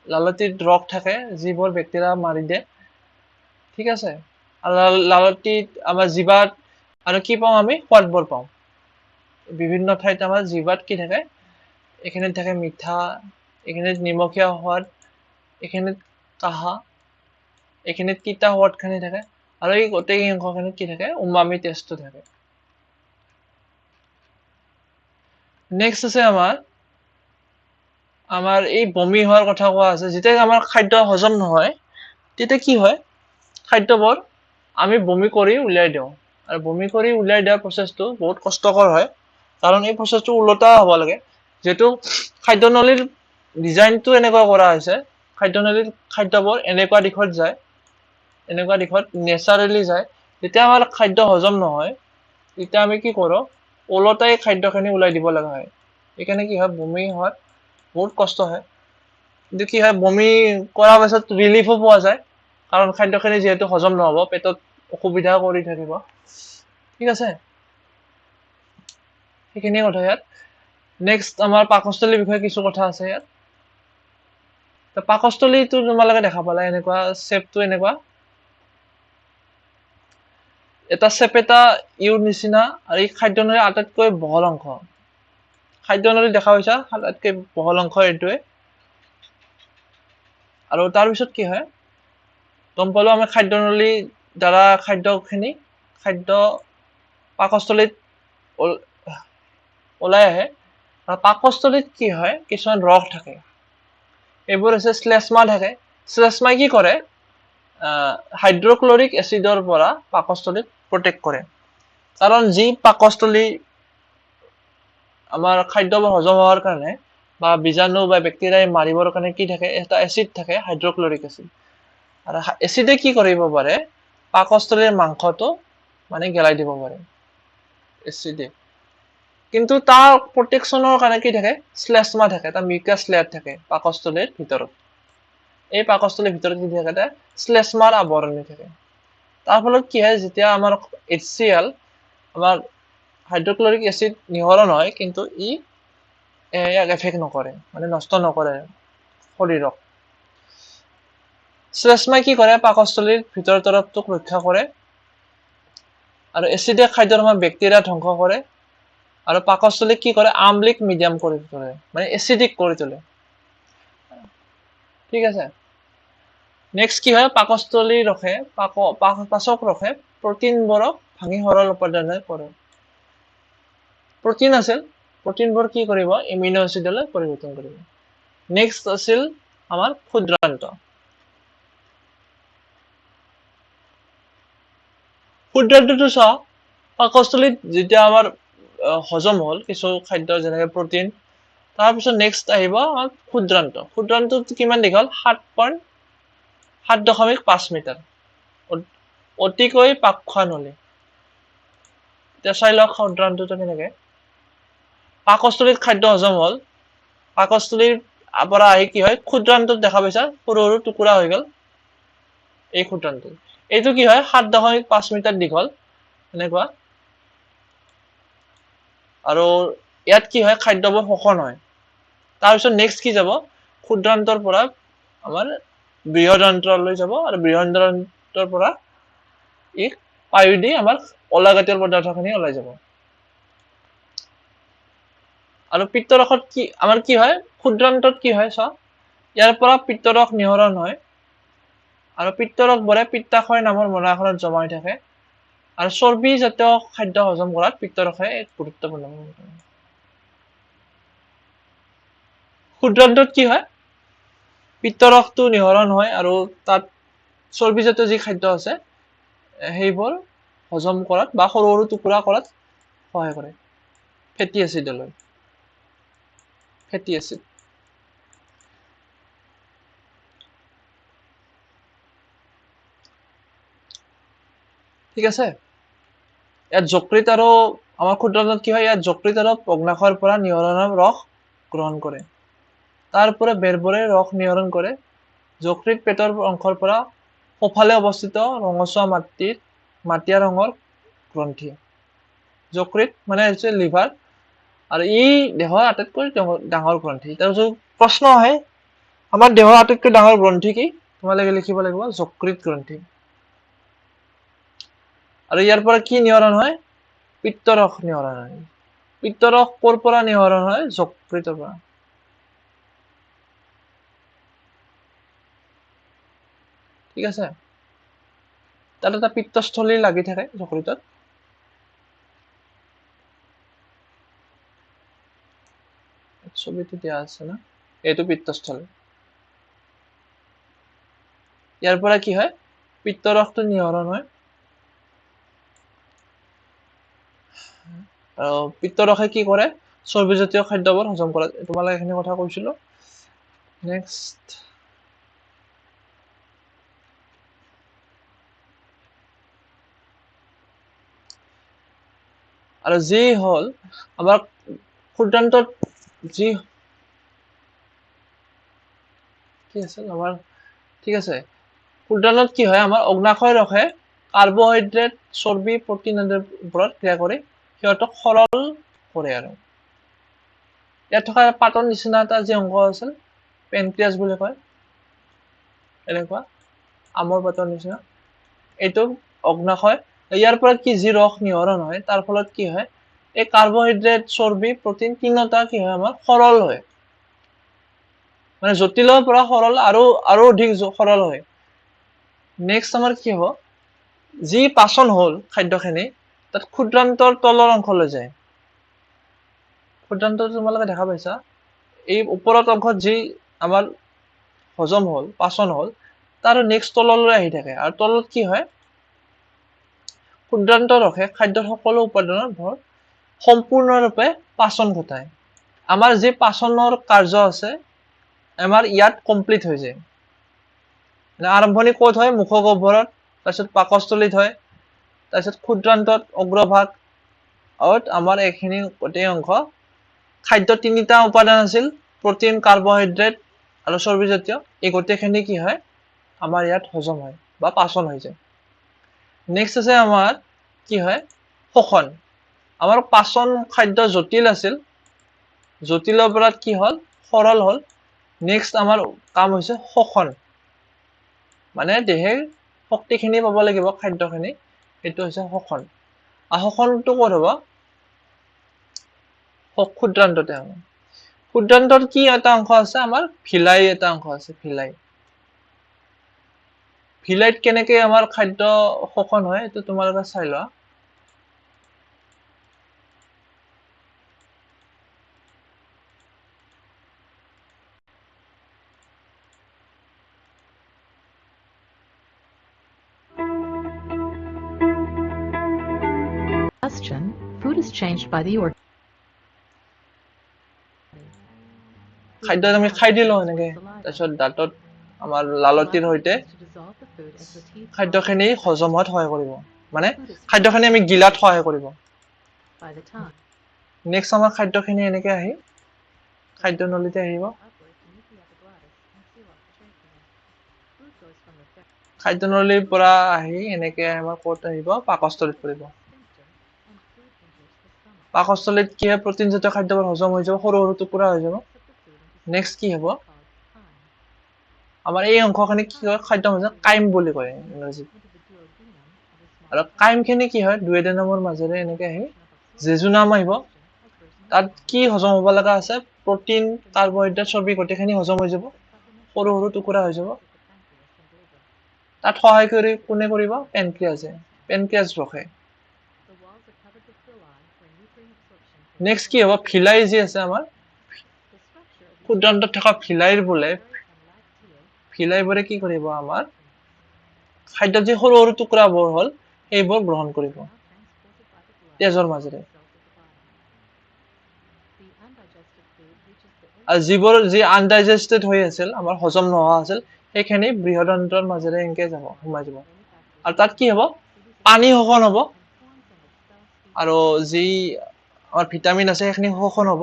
লালতিত ৰস থাকে, যিবোৰ বেক্টেৰিয়া মাৰি দিয়ে, ঠিক আছে। আৰু লালতিত আমাৰ জিভাত আৰু কি পাওঁ, আমি সোৱাদবোৰ পাওঁ। বিভিন্ন ঠাইত আমাৰ জিভাত কি থাকে, এইখিনিত থাকে মিঠা, এইখিনিত নিমখীয়া সোৱাদ, এইখিনিত কাহা, এইখিনিত তিতা সোৱাদখিনি থাকে, আৰু এই গোটেই অংশখিনিত কি থাকে, উমামি টেষ্টটো থাকে। নেক্সট আছে আমাৰ এই বমি হোৱাৰ কথা কোৱা আছে। যেতিয়া আমাৰ খাদ্য হজম নহয়, তেতিয়া কি হয়, খাদ্যবোৰ আমি বমি কৰি উলিয়াই দিওঁ, আৰু বমি কৰি উলিয়াই দিয়াৰ প্ৰচেছটো বহুত কষ্টকৰ হয়, কাৰণ এই প্ৰচেছটো ওলোটা হ'ব লাগে। যিহেতু খাদ্যনলীৰ ডিজাইনটো এনেকুৱা কৰা হৈছে, খাদ্যনলীৰ খাদ্যবোৰ এনেকুৱা দিশত যায়, এনেকুৱা দিশত নেচাৰেলি যায়। যেতিয়া আমাৰ খাদ্য হজম নহয়, তেতিয়া আমি কি কৰো, ওলোটাই খাদ্যখিনি ওলাই দিব লগা হয়। সেইকাৰণে কি হয়, বমি হোৱাত বহুত কষ্ট হয়। কিন্তু কি হয়, বমি কৰাৰ পাছত ৰিলিফো পোৱা যায়, কাৰণ খাদ্যখিনি যিহেতু হজম নহ'ব, পেটত অসুবিধা কৰি থাকিব। ঠিক আছে, সেইখিনিয়ে কথা ইয়াত। নেক্সট আমাৰ পাকস্থলীৰ বিষয়ে কিছু কথা আছে ইয়াত। পাকস্থলীটো তোমালোকে দেখা পালা, এনেকুৱা শেপটো এনেকুৱা এটা চেপেটা ইউৰ নিচিনা, আৰু এই খাদ্যনলীৰ আটাইতকৈ বহল অংশ। খাদ্যনলী দেখা পাইছা, আটাইতকৈ বহল অংশ এইটোৱে। আৰু তাৰপিছত কি হয়, গম পালো আমি খাদ্যনলী দ্বাৰা খাদ্য পাকস্থলীত ওলাই আহে। আৰু পাকস্থলীত কি হয়, কিছুমান ৰস থাকে, এইবোৰ হৈছে শ্লেষ্মা থাকে। শ্লেষ্মাই কি কৰে, হাইড্ৰক্লৰিক এচিডৰ পৰা পাকস্থলীত প্ৰটেক্ট কৰে। কাৰণ যি পাকস্থলী আমাৰ খাদ্যবোৰ হজম হোৱাৰ কাৰণে বা বীজাণু বা বেক্টেৰিয়াই মাৰিবৰ কাৰণে কি থাকে, এটা এচিড থাকে, হাইড্ৰক্লৰিক এচিড। আৰু এচিডে কি কৰিব পাৰে, পাকস্থলীৰ মাংসটো মানে গেলাই দিব পাৰে এচিডে। কিন্তু তাৰ প্ৰটেকশ্যনৰ কাৰণে কি থাকে, শ্লেষ্মা থাকে, এটা মিউকাছ লেয়াৰ থাকে পাকস্থলীৰ ভিতৰত। এই পাকস্থলীৰ ভিতৰত কি থাকে, এটা শ্লেষ্মাৰ আৱৰণি থাকে। তাৰ ফলত কি হয়, যেতিয়া আমাৰ HCl আমাৰ হাইড্ৰক্লৰিক এচিড নিহৰণ হয়, কিন্তু ইয়াক এফেক্ট নকৰে, মানে নষ্ট নকৰে শৰীৰক। শ্লেষ্মাই কি কৰে, পাকস্থলীৰ ভিতৰ তৰফটোক ৰক্ষা কৰে, আৰু এচিডে খাদ্যৰ আমাৰ বেক্টেৰিয়া ধ্বংস কৰে, আৰু পাকস্থলীক কি কৰে, আম্লিক মিডিয়াম কৰি তোলে, মানে এচিডিক কৰি তোলে। ঠিক আছে, নেক্সট কি হয়, পাকস্থলী ৰসে পাচক ৰসে প্ৰটিনবোৰক ভাঙি সৰল উপাদানলৈ কৰে। প্ৰটিন আছিল, প্ৰটিনবোৰ কি কৰিব, এমিনো এচিডলৈ পৰিৱৰ্তন কৰিব। নেক্সট আছিল আমাৰ ক্ষুদ্ৰান্ত। ক্ষুদ্ৰান্তটো চাওঁ, পাকস্থলীত যেতিয়া আমাৰ হজম হ'ল কিছু খাদ্য যেনেকৈ প্ৰটিন, তাৰপিছত নেক্সট আহিব আমাৰ ক্ষুদ্ৰান্ত। ক্ষুদ্ৰান্তটো কিমান দীঘল, 7.5 মিটাৰ, অতিকৈ পাকখোৱা নলী। এতিয়া চাই লওক ক্ষুদ্ৰান্তটো কেনেকে। পাকস্থলীত খাদ্য হজম হ'ল, পাকস্থলীৰ পৰা আহি কি হয়, ক্ষুদ্ৰান্তত দেখা পাইছা সৰু সৰু টুকুৰা হৈ গ'ল, এই ক্ষুদ্ৰান্ত। এইটো কি হয়, 7.5 মিটাৰ দীঘল এনেকুৱা। আৰু ইয়াত কি হয়, খাদ্যবোৰ শোষণ হয়। তাৰপিছত নেক্সট কি যাব, ক্ষুদ্ৰান্তৰ পৰা আমাৰ বৃহদান্ত্ৰলৈ যাব, আৰু বৃহদান্ত্ৰৰ পৰা ই পায়োদি আমাৰ অলাগতীয়াল পদাৰ্থখিনি ওলাই যাব। আৰু পিত্তৰসত আমাৰ কি হয়, ক্ষুদ্ৰান্তত কি হয় চোৱা, ইয়াৰ পৰা পিত্তৰস নিহৰণ হয়, আৰু পিত্তৰসবোৰে পিত্তাশয় নামৰ মোনা এখনত জমা হৈ থাকে, আৰু চৰ্বিজাতীয় খাদ্য হজম কৰাত পিত্তৰসে এক গুৰুত্বপূৰ্ণ ভূমিকা। ক্ষুদ্ৰান্তত কি হয়, পিত্তৰসটো নিহৰণ হয়, আৰু তাত চৰ্বিজাতীয় যি খাদ্য আছে সেইবোৰ হজম কৰাত বা সৰু সৰু টুকুৰা কৰাত সহায় কৰে, ফেটি এচিডলৈ। ফেটি এচিড। ঠিক আছে, ইয়াত যকৃত আৰু আমাৰ ক্ষুদ্ৰান্তত কি হয়, ইয়াত যকৃত আৰু অগ্নাশয়ৰ পৰা নিহৰণৰ ৰস গ্ৰহণ কৰে, তাৰ পৰা বেৰবোৰে ৰস নিহৰণ কৰে। যকৃত পেটৰ অংশৰ পৰা সোঁফালে অৱস্থিত ৰঙচুৱা মাটিয়া ৰঙৰ গ্ৰন্থি। যকৃত মানে হৈছে লিভাৰ, আৰু ই দেহৰ আটাইতকৈ ডাঙৰ গ্ৰন্থি। তাৰপিছত প্ৰশ্ন আহে, আমাৰ দেহৰ আটাইতকৈ ডাঙৰ গ্ৰন্থি কি, তোমালোকে লিখিব লাগিব যকৃত গ্ৰন্থি। আৰু ইয়াৰ পৰা কি নিহৰণ হয়, পিত্তৰস নিহৰণ হয়। পিত্তৰস ক'ৰ পৰা নিহৰণ হয়, যকৃতৰ পৰা। ঠিক আছে, তাত এটা পিত্তস্থলী লাগি থাকে যকৃতত। ছবিটো দিয়া আছে না, এইটো পিত্তস্থলী। ইয়াৰ পৰা কি হয়, পিত্তৰসটো নিহৰণ হয়, আৰু পিত্তৰসে কি কৰে, চৰ্বিজাতীয় খাদ্যবোৰ হজম কৰে। তোমালোকে এইখিনি কথা কৈছিলো। নেক্সট আৰু যি হ'ল আমাৰ ক্ষুদ্ৰান্তত যি কি আছিল আমাৰ, ঠিক আছে, ক্ষুদ্ৰান্তত কি হয়, আমাৰ অগ্নাশয় ৰসে কাৰ্বহাইড্ৰেট চৰ্বি প্ৰটিন আদিৰ ওপৰত ক্ৰিয়া কৰি সিহঁতক সৰল কৰে আৰু ইয়াত থকা পাতৰ নিচিনা এটা যি অংশ আছিল পেনক্ৰিয়াছ বুলি কয় এনেকুৱা আমৰ পাতৰ নিচিনা এইটো অগ্নাশয় ইয়াৰ পৰা কি যি ৰস নিহৰণ হয় তাৰ ফলত কি হয় এই কাৰ্বহাইড্ৰেট চৰ্বি প্ৰটিন তিনিটা কি হয় আমাৰ সৰল হয় মানে জটিলৰ পৰা সৰল আৰু অধিক সৰল হয় নেক্সট আমাৰ কি হ'ব যি পাচন হ'ল খাদ্যখিনি তাত ক্ষুদ্ৰান্তৰ তলৰ অংশলৈ যায় ক্ষুদ্ৰান্ত তোমালোকে দেখা পাইছা এই ওপৰত অংশত যি আমাৰ হজম হ'ল পাচন হ'ল তাৰ নেক্সট তললৈ আহি থাকে আৰু তলত কি হয় ক্ষুদ্ৰান্ত ৰসে খাদ্যৰ সকলো উপাদানৰ ভৰ সম্পূৰ্ণৰূপে পাচন ঘটায় আমাৰ যি পাচনৰ কাৰ্য আছে আমাৰ ইয়াত কমপ্লিট হৈ যায় আৰম্ভণি ক'ত হয় মুখগহ্বৰত তাৰপিছত পাকস্থলীত হয় তাৰপিছত ক্ষুদ্ৰান্তত অগ্ৰভাগ আমাৰ এইখিনি গোটেই অংশ খাদ্য তিনিটা উপাদান আছিল প্ৰটিন কাৰ্বহাইড্ৰেট আৰু চৰ্বি জাতীয় এই গোটেইখিনি কি হয় আমাৰ ইয়াত হজম হয় বা পাচন হৈ যায় নেক্সট আছে আমাৰ কি হয় শোষণ আমাৰ পাচন খাদ্য জটিল আছিল জটিলৰ পৰা কি হ'ল সৰল হ'ল নেক্সট আমাৰ কাম হৈছে শোষণ মানে দেহে শক্তিখিনি পাব লাগিব খাদ্যখিনি এইটো হৈছে শোষণ আৰু শোষণটো ক'ত হ'ব ক্ষুদ্ৰান্ততে হ'ব ক্ষুদ্ৰান্তৰ কি এটা অংশ আছে আমাৰ ভিলাই এটা অংশ আছে ভিলাইত কেনেকৈ আমাৰ খাদ্য শোষণ হয় এইটো তোমালোকে চাই লোৱা Food is changed by the খাদ্য আমি খাই দিলো এনেকে তাৰপিছত দাঁতত আমাৰ লালতিৰ সৈতে খাদ্যখিনি হজম হোৱাত সহায় কৰিব মানে খাদ্যখিনি আমি গিলাত সহায় কৰিব নেক্সট আমাৰ খাদ্যখিনি এনেকে আহি খাদ্য নলীতে আহিব খাদ্য নলীৰ পৰা আহি এনেকে আমাৰ ক'ত আহিব পাকস্থলীত পৰিব পাকস্থলীত কি হয় প্ৰটিনজাতীয় খাদ্যবোৰ হজম হৈ যাব সৰু সৰু টুকুৰা হৈ যাব নেক্সট কি হ'ব আমাৰ এই অংশখিনি কি হয় খাদ্য মাজত কাইম বুলি কয় ইংৰাজীত আৰু কাইমখিনি কি হয় দুয়েডেনামৰ মাজেৰে এনেকে আহি জেজুনাম আহিব তাত কি হজম হ'ব লগা আছে প্ৰটিন কাৰ্বহাইড্ৰেট চৰ্বি গোটেইখিনি হজম হৈ যাব সৰু সৰু টুকুৰা হৈ যাব তাত সহায় কৰি কোনে কৰিব পেনক্ৰিয়াছ ৰখে নেক্সট কি হ'ব ভিলাই যি আছে আমাৰ ক্ষুদ্ৰান্তত থকা ভিলাইবোৰে কি কৰিব আমাৰ খাদ্যত যি সৰু সৰু টুকুৰাবোৰ হ'ল সেইবোৰ গ্ৰহণ কৰিব তেজৰ মাজেৰে আৰু যিবোৰ যি আনডাইজেষ্টেড হৈ আছিল আমাৰ হজম নোহোৱা আছিল সেইখিনি বৃহদান্ত্ৰৰ মাজেৰে এনেকে যাব সোমাই যাব আৰু তাত কি হ'ব পানী শোষণ হ'ব আৰু যি আমাৰ ভিটামিন আছে সেইখিনি শোষণ হ'ব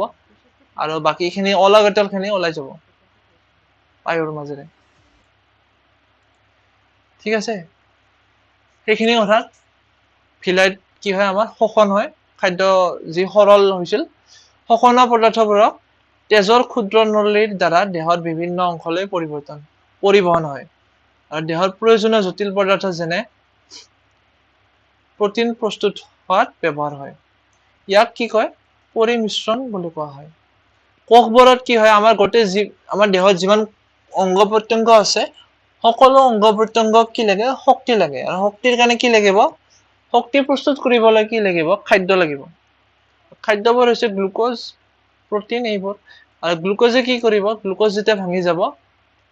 আৰু বাকীখিনি অলাগতিয়ালখিনি ওলাই যাব পায়ুৰ মাজেৰে ঠিক আছে সেইখিনি কথাত ভিলাইত কি হয় আমাৰ শোষণ হয় খাদ্য যি সৰল হৈছিল শোষণৰ পদাৰ্থবোৰক তেজৰ ক্ষুদ্ৰ নলীৰ দ্বাৰা দেহৰ বিভিন্ন অংশলৈ পৰিবহন হয় আৰু দেহৰ প্ৰয়োজনীয় জটিল পদাৰ্থ যেনে প্ৰটিন প্ৰস্তুত হোৱাত ব্যৱহাৰ হয় ইয়াক কি কয় পৰিমিশ্ৰণ বুলি কোৱা হয় কোষবোৰত কি হয় আমাৰ গোটেই আমাৰ দেহত যিমান অংগ প্ৰত্যংগ আছে সকলো অংগ প্ৰত্যংগক কি লাগে শক্তি লাগে আৰু শক্তিৰ কাৰণে কি লাগিব শক্তি প্ৰস্তুত কৰিবলৈ কি লাগিব খাদ্য লাগিব খাদ্যবোৰ হৈছে গ্লুকোজ প্ৰটিন এইবোৰ আৰু গ্লুকোজে কি কৰিব গ্লুকোজ যেতিয়া ভাঙি যাব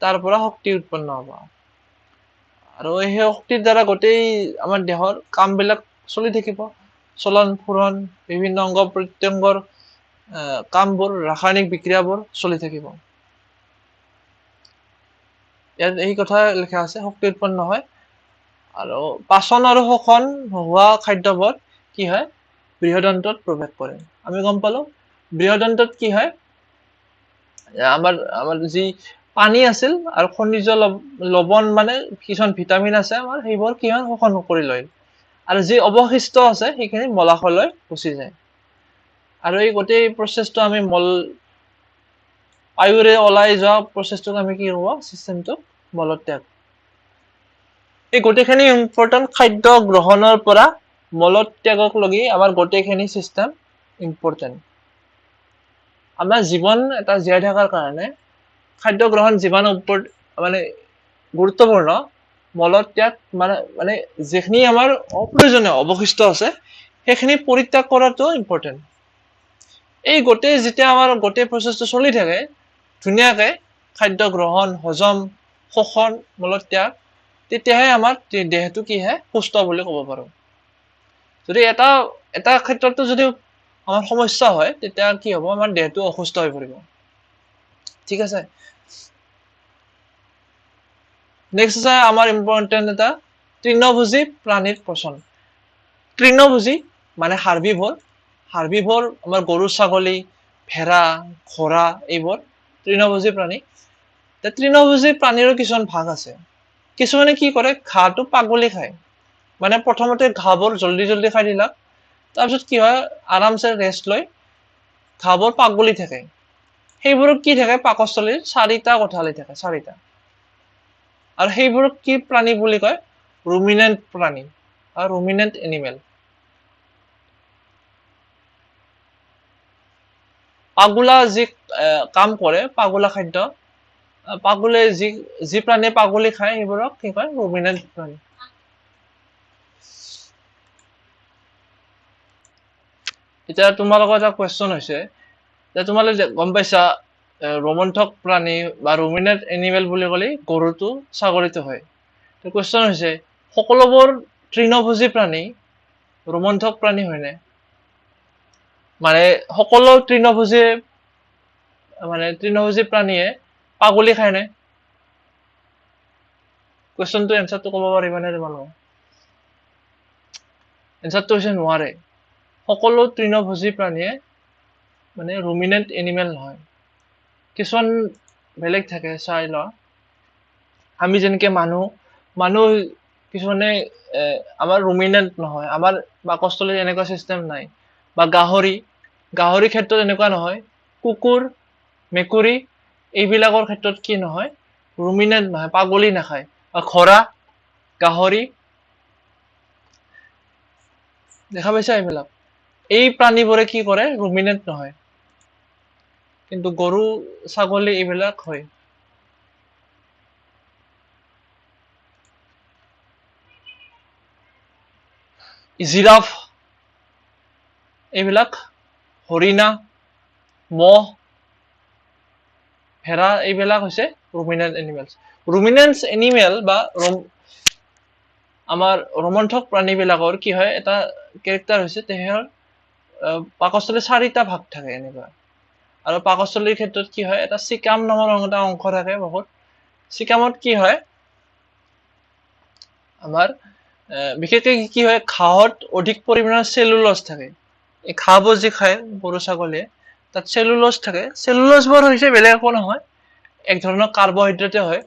তাৰ পৰা শক্তি উৎপন্ন হ'ব আৰু এই শক্তিৰ দ্বাৰা গোটেই আমাৰ দেহৰ কামবিলাক চলি থাকিব চলন ফুৰণ বিভিন্ন অংগ প্ৰত্যংগৰ কামবোৰ ৰাসায়নিক বিক্ৰিয়াবোৰ চলি থাকিব ইয়াত এই কথা লিখা আছে শক্তি উৎপন্ন হয় আৰু পাচন আৰু শোষণ হোৱা খাদ্যবোৰ কি হয় বৃহদান্ত্ৰত প্ৰৱেশ কৰে আমি গম পালো বৃহদান্ত্ৰত কি হয় আমাৰ যি পানী আছিল আৰু খনিজ লৱণ মানে কিছুমান ভিটামিন আছে আমাৰ সেইবোৰ কি হয় শোষণ কৰি লয় আৰু যি অৱশিষ্ট আছে সেইখিনি মলাশয়লৈ গুচি যায় আৰু এই গোটেই প্ৰচেছটো আমি বায়ুৰে ওলাই যোৱা প্ৰচেছটোক আমি কি ক'ব চিষ্টেমটো মলত্যাগ এই গোটেইখিনি ইম্পৰ্টেণ্ট খাদ্য গ্ৰহণৰ পৰা মলত্যাগক লগি আমাৰ গোটেইখিনি চিষ্টেম ইম্পৰ্টেণ্ট আমাৰ জীৱন এটা জীয়াই থকাৰ কাৰণে খাদ্য গ্ৰহণ যিমান মানে গুৰুত্বপূৰ্ণ মলত্যাগ মানে যিখিনি আমাৰ অপ্ৰয়োজনীয় অৱশিষ্ট আছে সেইখিনি পৰিত্যাগ কৰাটো ইম্পৰ্টেণ্ট এই গোটেই যেতিয়া আমাৰ গোটেই প্ৰচেছটো চলি থাকে ধুনীয়াকে খাদ্য গ্ৰহণ হজম শোষণ মলত্যাগ তেতিয়াহে আমাৰ দেহটো কি হয় সুস্থ বুলি ক'ব পাৰো যদি এটা ক্ষেত্ৰতো যদি আমাৰ সমস্যা হয় তেতিয়া কি হ'ব আমাৰ দেহটো অসুস্থ হৈ পৰিব ঠিক আছে নেক্সট আছে আমাৰ ইম্পৰ্টেণ্ট এটা তৃণভোজী প্ৰাণীৰ পচন তৃণভোজী মানে হাৰ্বিভৰ আমাৰ গৰু ছাগলী ভেড়া ঘোঁৰা এইবোৰ তৃণভোজী প্ৰাণী তৃণভোজী প্ৰাণীৰো কিছুমান ভাগ আছে কিছুমানে কি কৰে ঘাঁহটো পাগলি খায় মানে প্ৰথমতে ঘাঁহবোৰ জল্দি খাই দিলাক তাৰপিছত কি হয় আৰামছে ৰেষ্ট লৈ ঘাঁহবোৰ পাগলি থাকে সেইবোৰক কি থাকে পাকস্থলীৰ 4টা কোঠালি থাকে 4টা আৰু সেইবোৰক কি প্ৰাণী বুলি কয় ৰুমিনেণ্ট প্ৰাণী আৰু ৰুমিনেণ্ট এনিমেল পাগুলা যি কাম কৰে পাগুলা খাদ্য পাগুলে যি প্ৰাণীয়ে পাগলি খায় সেইবোৰক কি কয় ৰুমিনেণ্ট প্ৰাণী এতিয়া তোমালোকৰ এটা কোৱেশ্চন হৈছে যে তোমালোকে গম পাইছা ৰোমন্থক প্ৰাণী বা ৰুমিনেণ্ট এনিমেল বুলি ক'লে গৰুটো ছাগলীটো হয় তো কোৱেশ্চন হৈছে সকলোবোৰ তৃণভোজী প্ৰাণী ৰোমন্থক প্ৰাণী হয়নে মানে সকলো তৃণভোজী প্ৰাণীয়ে পাগলি খায় নে কোৱেশ্চনটো এনসাৰটো ক'ব পাৰিবানে তোমালোকে এনসাৰটো হৈছে নোৱাৰে সকলো তৃণভোজী প্ৰাণীয়ে মানে ৰুমিনেণ্ট এনিমেল নহয় কিছুমান বেলেগ থাকে চাই ল আমি যেনেকে মানুহ কিছুমানে আমাৰ ৰুমিনেণ্ট নহয় আমাৰ বাকস্থলীত এনেকুৱা চিষ্টেম নাই বা গাহৰি ক্ষেত্ৰত এনেকুৱা নহয় কুকুৰ মেকুৰী এইবিলাকৰ ক্ষেত্ৰত কি নহয় ৰুমিনেণ্ট নহয় পাগলি নাখায় বা ঘোঁৰা গাহৰি দেখা পাইছা এইবিলাক এই প্ৰাণীবোৰে কি কৰে ৰুমিনেণ্ট নহয় কিন্তু গৰু ছাগলী এইবিলাক হয় জিৰাফ এইবিলাক হৰিণা মহ ভেড়া এইবিলাক হৈছে ৰুমিনেণ্ট এনিমেল বা আমাৰ ৰোমন্থক প্ৰাণীবিলাকৰ কি হয় এটা কেৰেক্টাৰ হৈছে তেহেৰ পাকস্থলীৰ 4টা ভাগ থাকে এনেকুৱা আৰু পাকস্থলীৰ ক্ষেত্ৰত কি হয় এটা চিকাম নামৰ এটা অংশ থাকে বহুত চিকামত কি হয় আমাৰ বিশেষকৈ কি হয় ঘাঁহত অধিক পৰিমাণৰ চেলুলোজ থাকে এই ঘাঁহবোৰ যি খায় গৰু ছাগলীয়ে তাত চেলুলোজ থাকে চেলুলোজবোৰ হৈছে বেলেগ একো নহয় এক ধৰণৰ কাৰ্বহাইড্ৰেটে হয়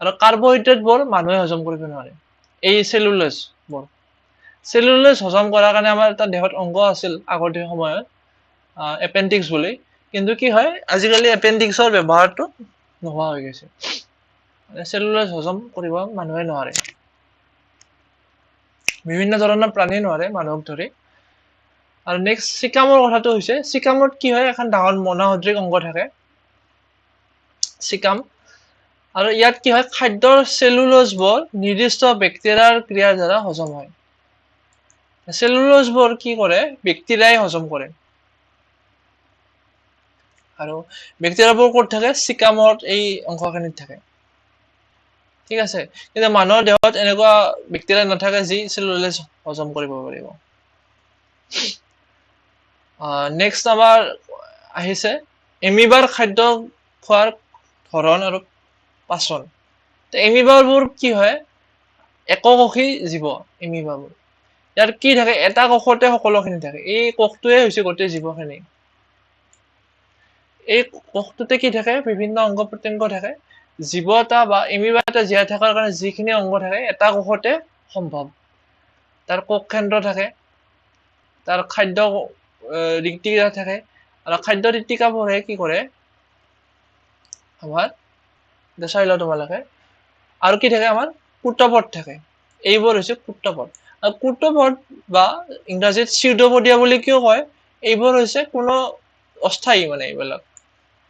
আৰু কাৰ্বহাইড্ৰেটবোৰ মানুহে হজম কৰিব নোৱাৰে এই চেলুলোজ হজম কৰাৰ কাৰণে আমাৰ এটা দেহত অংগ আছিল আগৰ সময়ত এপেণ্ডিক্স বুলি কিন্তু কি হয় আজিকালি এপেণ্ডিক্সৰ ব্যৱহাৰটো নোহোৱা হৈ গৈছে চেলুলোজ হজম কৰিব মানুহে নোৱাৰে বিভিন্ন ধৰণৰ প্ৰাণী নোৱাৰে মানুহক ধৰি আৰু নেক্সট চিকামৰ কথাটো হৈছে চিকামত কি হয় এখন ডাঙৰ মনাসদৃশ অংগ থাকে চিকাম আৰু ইয়াত কি হয় খাদ্যৰ চেলুলোজবোৰ নিৰ্দিষ্ট বেক্টেৰিয়াৰ ক্ৰিয়াৰ দ্বাৰা হজম হয় চেলুলোজবোৰ কি কৰে বেক্টেৰিয়াই হজম কৰে আৰু বেক্টেৰিয়াবোৰ ক'ত থাকে চিকামৰ এই অংশখিনিত থাকে ঠিক আছে কিন্তু মানুহৰ দেহত এনেকুৱা বেক্টেৰিয়া নাথাকে যি চেলুলোজ হজম কৰিব পাৰিব নেক্সট আমাৰ আহিছে এমিবাৰ খাদ্য খোৱাৰ ধৰণ আৰু পাচন এমিবাৰবোৰ কি হয় এককোষী জীৱ এমিবাবোৰ ইয়াৰ কি থাকে এটা কোষতে সকলোখিনি থাকে এই কোষটোৱে হৈছে গোটেই জীৱখিনি এই কোষটোতে কি থাকে বিভিন্ন অংগ প্ৰত্যংগ থাকে জীৱ এটা বা এমিবা এটা জীয়াই থকাৰ কাৰণে যিখিনি অংগ থাকে এটা কোষতে সম্ভৱ তাৰ কোষ কেন্দ্ৰ থাকে তাৰ খাদ্য ঋতিকা থাকে আৰু খাদ্য ঋতিকাবোৰে কি কৰে আমাৰ দেখাই লওঁ তোমালোকে আৰু কি থাকে আমাৰ কুটপদ থাকে এইবোৰ হৈছে কুটপদ আৰু কুটপদ বা ইংৰাজীত সিউডোপডিয়া বুলি কিয় কয় এইবোৰ হৈছে কোনো অস্থায়ী মানে এইবিলাক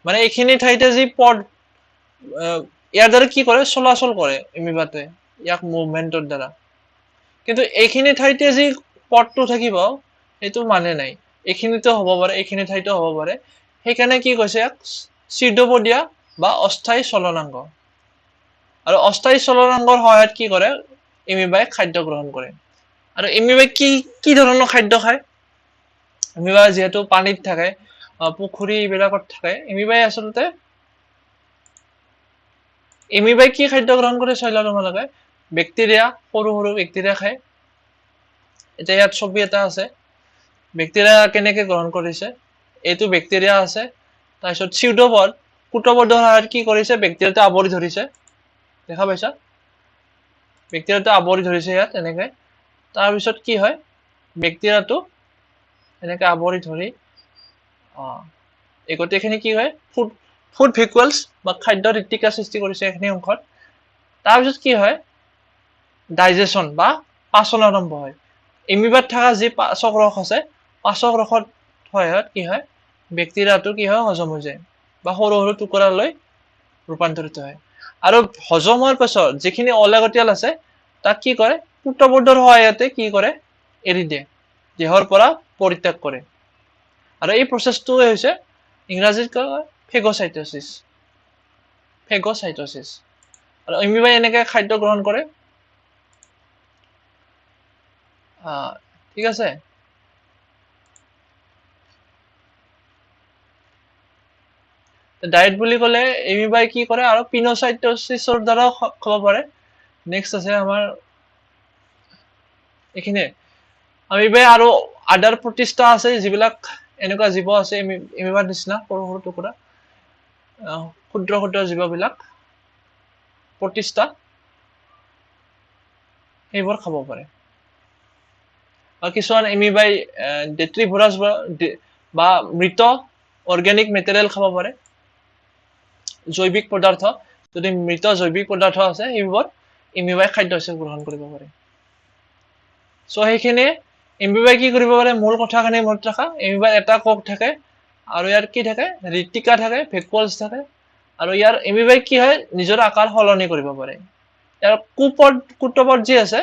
মানে এইখিনি ঠাইতে যি পদ ইয়াৰ দ্বাৰা কি কৰে চলাচল কৰে এমিবাতে ইয়াক মুভমেন্টৰ দ্বাৰা কিন্তু এইখিনি ঠাইতে যি পদটো থাকিব এইটো মানে নাই এইখিনিতো হ'ব পাৰে এইখিনি ঠাইতো হ'ব পাৰে সেইকাৰণে কি কৈছে ইয়াক সিউডোপডিয়া বা অস্থায়ী চলনাংগ আৰু অস্থায়ী চলনাংগৰ সহায়ত কি কৰে এমিবাই খাদ্য গ্ৰহণ কৰে আৰু এমিবাই কি ধৰণৰ খাদ্য খায় এমিবা যেহেতু পানীত থাকে পুখুৰী এইবিলাকত থাকে এমিবাই আচলতে এমিবাই কি খাদ্য গ্ৰহণ কৰে চাই লওঁ তোমালোকে বেক্টেৰিয়া সৰু সৰু বেক্টেৰিয়া খায় এতিয়া ইয়াত ছবি এটা আছে বেক্টেৰিয়া কেনেকৈ গ্ৰহণ কৰিছে এইটো বেক্টেৰিয়া আছে তাৰপিছত সিউডোপদ কুটপদৰ সহায়ত কি কৰিছে বেক্টেৰিয়াটো আৱৰি ধৰিছে দেখা পাইছা বেক্টেৰিয়াটো আৱৰি ধৰিছে ইয়াত এনেকৈ তাৰপিছত কি হয় বেক্টেৰিয়াটো এনেকৈ আৱৰি ধৰি এই গোটেইখিনি কি হয় ফুড ভিকুৱেলছ বা খাদ্য ঋতিকা সৃষ্টি কৰিছে এইখিনি অংশত তাৰপিছত কি হয় ডাইজেশ্যন বা পাচন আৰম্ভ হয় এমিবাত থকা যি পাচক ৰস আছে পাচক ৰসত সহায়ত কি হয় বেক্টেৰিয়াটো কি হয় হজম হৈ যায় বা সৰু সৰু টুকুৰালৈ ৰূপান্তৰিত হয় আৰু হজম হোৱাৰ পাছত যিখিনি অলাগতিয়াল আছে তাক কি কৰে কুটপদৰ সহায়তে কি কৰে এৰি দিয়ে দেহৰ পৰা পৰিত্যাগ কৰে আৰু এই প্ৰচেছটোৱে হৈছে ইংৰাজীত কয় ফেগোচাইটোসিস আৰু এমিবাই এনেকৈ খাদ্য গ্ৰহণ কৰে ঠিক আছে ডায়েট বুলি ক'লে এমিবাই কি কৰে আৰু পিনোচাইটোসিসৰ দ্বাৰাও খাব পাৰে নেক্সট আছে আমাৰ এইখিনিয়ে এমিবাই আৰু আদাৰ প্ৰতিষ্ঠা আছে যিবিলাক এনেকুৱা জীৱ আছে এমিবাৰ নিচিনা সৰু সৰু টুকুৰা ক্ষুদ্ৰ ক্ষুদ্ৰ জীৱবিলাক প্ৰতিষ্ঠা সেইবোৰ খাব পাৰে আৰু কিছুমান এমিবাই ডেট্ৰিভোৰাছ বা মৃত অৰ্গেনিক মেটেৰিয়েল খাব পাৰে জৈৱিক পদাৰ্থ যদি মৃত জৈৱিক পদাৰ্থ আছে সেইবোৰ এমিবাই খাদ্য হিচাপে গ্ৰহণ কৰিব পাৰে সো সেইখিনিয়ে এমিবাই কি কৰিব পাৰে মূল কথাখিনি মনত ৰাখা এমিবাই এটা কোষ থাকে আৰু ইয়াৰ কি থাকে ঋতিকা থাকে ভেকুৱালছ থাকে আৰু ইয়াৰ এমিবাই কি হয় নিজৰ আকাৰ সলনি কৰিব পাৰে ইয়াৰ কুটপদ যি আছে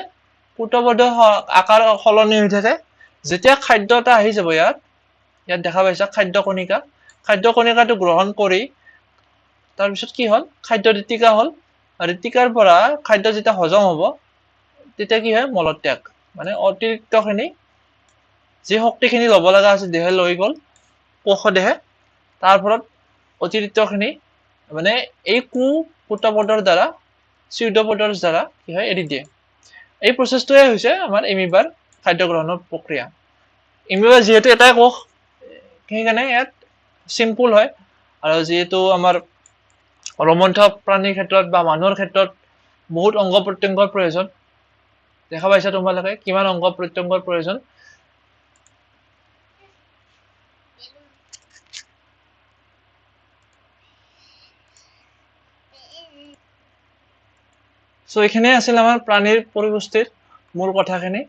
কুটপদৰ আকাৰ সলনি হৈ থাকে যেতিয়া খাদ্য এটা আহি যাব ইয়াত দেখা পাইছা খাদ্য কণিকাটো গ্ৰহণ কৰি তাৰপিছত কি হ'ল খাদ্য ঋতিকা হ'ল ঋতিকাৰ পৰা খাদ্য যেতিয়া হজম হ'ব তেতিয়া কি হয় মলত্যাগ মানে অতিৰিক্তখিনি যি শক্তিখিনি ল'ব লগা আছে দেহে লৈ গ'ল কোষদেহে তাৰ ফলত অতিৰিক্তখিনি মানে এই কুটপদৰ দ্বাৰা সিউডোপদৰ দ্বাৰা কি হয় এৰি দিয়ে এই প্ৰচেছটোৱে হৈছে আমাৰ এমিবাৰ খাদ্য গ্ৰহণৰ প্ৰক্ৰিয়া এমিবা যিহেতু এটাই কোষ সেইকাৰণে ইয়াত চিম্পুল হয় আৰু যিহেতু আমাৰ ৰোমন্থ প্ৰাণীৰ ক্ষেত্ৰত বা মানুহৰ ক্ষেত্ৰত বহুত অংগ প্ৰত্যংগৰ প্ৰয়োজন দেখা পাইছা তোমালোকে কিমান অংগ প্ৰত্যংগৰ প্ৰয়োজন সো এইখিনিয়ে আছিল আমাৰ প্ৰাণীৰ পৰিপুষ্টিৰ মূল কথাখিনি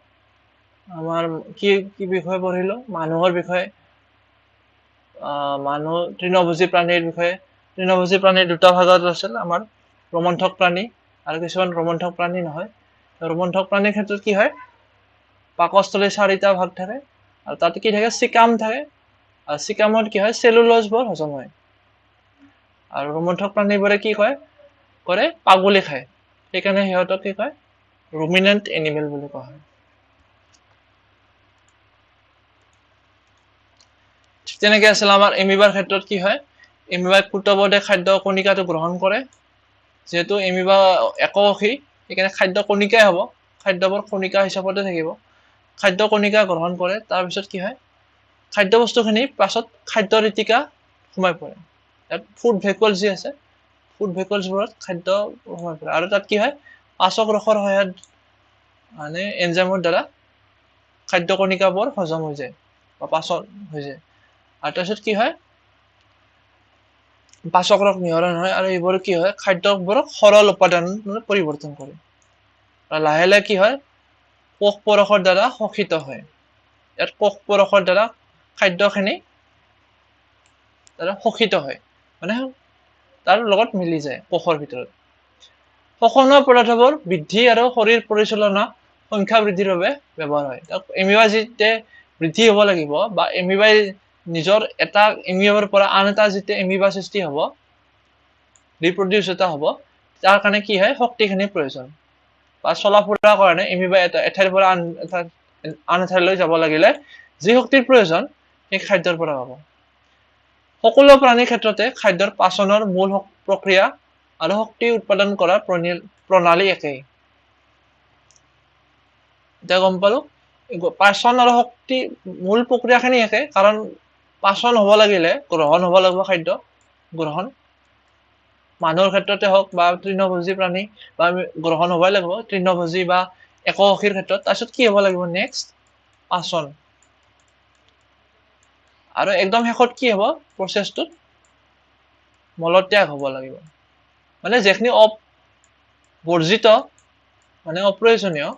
আমাৰ কি বিষয়ে পঢ়িলো মানুহৰ বিষয়ে মানুহ তৃণভোজী প্ৰাণীৰ বিষয়ে তৃণভোজী প্ৰাণীৰ দুটা ভাগত আছিল আমাৰ ৰোমন্থক প্ৰাণী আৰু কিছুমান ৰোমন্থক প্ৰাণী নহয় ৰোমন্থক প্ৰাণীৰ ক্ষেত্ৰত কি হয় পাকস্থলীৰ 4টা ভাগ থাকে আৰু তাতে কি থাকে চিকাম থাকে আৰু চিকামত কি হয় চেলুলোজবোৰ হজম হয় আৰু ৰোমন্থক প্ৰাণীবোৰে কি কৰে পাগলি খায় সেইকাৰণে সিহঁতক কি কয় ৰুমিনেণ্ট এনিমেল বুলি কোৱা হয় তেনেকৈ আছিল আমাৰ এমিবাৰ ক্ষেত্ৰত কি হয় এমিবাই কুটপদে খাদ্য কণিকাটো গ্ৰহণ কৰে যেহেতু এমিবা এককোষী সেইকাৰণে খাদ্য কণিকাই হ'ব খাদ্যবোৰ কণিকা হিচাপতে থাকিব খাদ্য কণিকা গ্ৰহণ কৰে তাৰপিছত কি হয় খাদ্য বস্তুখিনি পাছত খাদ্য ঋতিকা সোমাই পৰে ইয়াত ফুড ভেকুৱালছ যি আছে ফুড ভেকুৱালছবোৰত খাদ্য সোমাই পৰে আৰু তাত কি হয় পাচক ৰসৰ সহায়ত মানে এনজাইমৰ দ্বাৰা খাদ্য কণিকাবোৰ হজম হৈ যায় বা পাচন হৈ যায় আৰু তাৰপিছত কি হয় পাচক ৰস মিহলন হয় আৰু এইবোৰ কি হয় খাদ্যবোৰক সৰল উপাদানলৈ পৰিৱৰ্তন কৰে আৰু লাহে লাহে কি হয় কোষ পৰসৰ দ্বাৰা শোষিত হয় ইয়াত কোষ পৰসৰ দ্বাৰা খাদ্যখিনি দ্বাৰা শোষিত হয় মানে তাৰ লগত মিলি যায় কোষৰ ভিতৰত শোষণৰ পদাৰ্থবোৰ বৃদ্ধি আৰু শৰীৰ পৰিচালনা সংখ্যা বৃদ্ধিৰ বাবে ব্যৱহাৰ হয় এমিবা যেতিয়া বৃদ্ধি হ'ব লাগিব বা এমিবাই নিজৰ এটা এমিবাৰ পৰা আন এটা যেতিয়া এমিবা সৃষ্টি হ'ব ৰিপ্ৰডিউচ এটা হ'ব তাৰ কাৰণে কি হয় শক্তিখিনিৰ প্ৰয়োজন বা চলা ফুৰাৰ কাৰণে এমিবা এঠাইৰ পৰা আন এঠাইলৈ যাব লাগিলে যি শক্তিৰ প্ৰয়োজন সেই খাদ্যৰ পৰা পাব সকলো প্ৰাণীৰ ক্ষেত্ৰতে খাদ্যৰ পাচনৰ মূল প্ৰক্ৰিয়া আৰু শক্তি উৎপাদন কৰাৰ প্ৰণালী একেই এতিয়া গম পালো পাচন আৰু শক্তি মূল প্ৰক্ৰিয়াখিনি একে কাৰণ পাচন হ'ব লাগিলে গ্ৰহণ হ'ব লাগিব খাদ্য গ্ৰহণ মানুহৰ ক্ষেত্ৰতে হওক বা তৃণভোজী প্ৰাণী বা গ্ৰহণ হ'বই লাগিব তৃণভোজী বা এককোষীৰ ক্ষেত্ৰত তাৰপিছত কি হ'ব লাগিব নেক্সট পাচন আৰু একদম শেষত কি হ'ব প্ৰচেছটোত মলত্যাগ হ'ব লাগিব মানে যেখিনি বৰ্জিত মানে অপ্ৰয়োজনীয়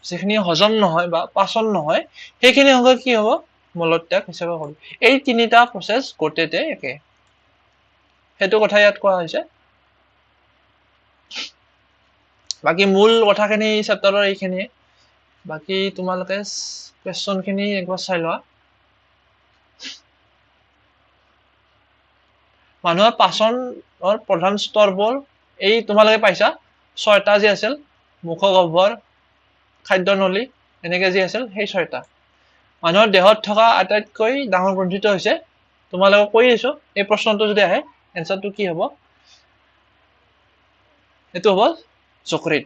যিখিনি হজম নহয় বা পাচন নহয় সেইখিনি অংশ কি হ'ব মলত্যাগ হিচাপে কৰিব এই তিনিটা প্ৰচেছ গোটেইতে একে সেইটো কথা ইয়াত কোৱা হৈছে বাকি মূল কথাখিনি চেপ্টাৰৰ এইখিনিয়ে বাকি তোমালোকে কোৱেশ্চনখিনি একবাৰ চাই লোৱা মানুহৰ পাচনৰ প্ৰধান স্তৰবোৰ এই তোমালোকে পাইছা 6টা যি আছিল মুখগহ্বৰ খাদ্যনলী এনেকে যি আছিল সেই 6টা মানুহৰ দেহত থকা আটাইতকৈ ডাঙৰ গ্ৰন্থিটো হৈছে তোমালোকক কৈ আছো এই প্ৰশ্নটো যদি আহে এনসাৰটো কি হ'ব এটো হ'ব যকৃত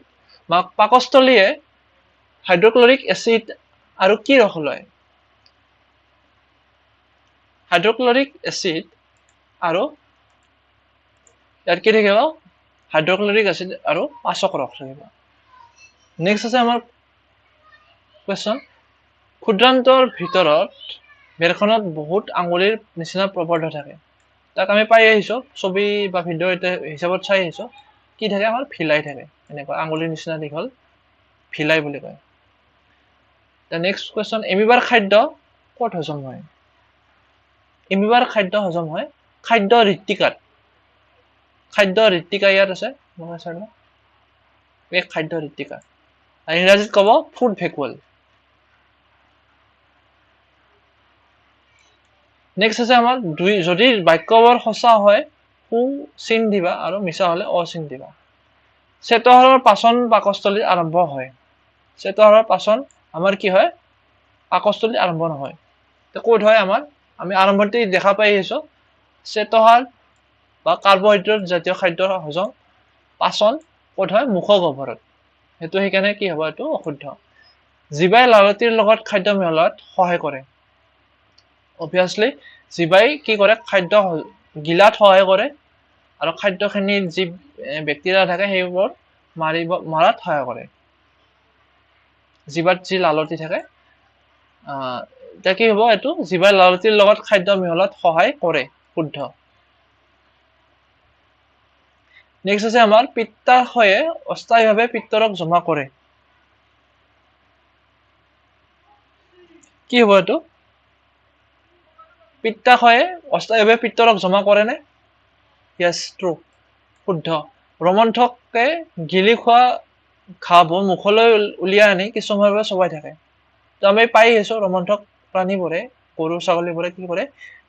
পাকস্থলীয়ে হাইড্ৰক্লৰিক এচিড আৰু কি ৰস লয় হাইড্ৰক্লৰিক এচিড আৰু ইয়াত কি থাকিব হাইড্ৰক্লৰিক এচিড আৰু পাচক ৰস থাকিব নেক্সট আছে আমাৰ কোৱেশ্চন ক্ষুদ্ৰান্তৰ ভিতৰত বেৰখনত বহুত আঙুলিৰ নিচিনা প্ৰবৰ্ধ থাকে তাক আমি পাই আহিছো ছবি বা ভিডিঅ' হিচাপত চাই আহিছো কি থাকে আমাৰ ভিলাই থাকে এনেকুৱা আঙুলিৰ নিচিনা দীঘল ভিলাই বুলি কয় নেক্সট কোৱেশ্চন এমিবাৰ খাদ্য ক'ত হজম হয় এমিবাৰ খাদ্য হজম হয় খাদ্য ঋত্তিকাত ইয়াত আছে খাদ্য ঋত্তিকা আৰু ইংৰাজীত ক'ব ফুড ভেকুৱাল নেক্সট আছে আমাৰ যদি বাক্যবোৰ সঁচা হয় সু চিন দিবা আৰু মিছা হলে অচিন দিবা চেতহাৰৰ পাচন পাকস্থলীত আৰম্ভ হয় চেতহাৰৰ পাচন আমাৰ কি হয় পাকস্থলীত আৰম্ভ নহয় ক'ত হয় আমাৰ আমি আৰম্ভণিতে দেখা পাই আহিছো চেতহাৰ বা কাৰ্বহাইড্ৰেট জাতীয় খাদ্যৰ হজম পাচন ক'ত হয় মুখগহ্বৰত সেইটো সেইকাৰণে কি হ'ব এইটো অশুদ্ধ জিবাই লালতিৰ লগত খাদ্য মিহলোৱাত সহায় কৰে অবভিয়াছলি জিবাই কি কৰে খাদ্য গিলাত সহায় কৰে আৰু খাদ্যখিনি যি বেক্টেৰিয়া থাকে সেইবোৰ মাৰাত সহায় কৰে জিবাত যি লালতি থাকে এতিয়া কি হ'ব এইটো জিবাই লালতিৰ লগত খাদ্য মিহলোৱাত সহায় কৰে শুদ্ধ নেক্সট আছে আমাৰ পিত্তাশয়ে অস্থায়ীভাৱে পিত্তৰস জমা কৰে কি হ'ব এইটো পিত্তাশয়ে অস্থায়ীভাৱে পিত্তৰস জমা কৰে নে ইয়েছ ট্ৰু শুদ্ধ ৰোমন্থকে গিলি খোৱা ঘাঁহবোৰ মুখলৈ উলিয়াই আনি কিছু সময়ৰ বাবে চবাই থাকে তো আমি পাই আহিছো ৰোমন্থক প্ৰাণীবোৰে গৰু ছাগলীবোৰে কি কৰে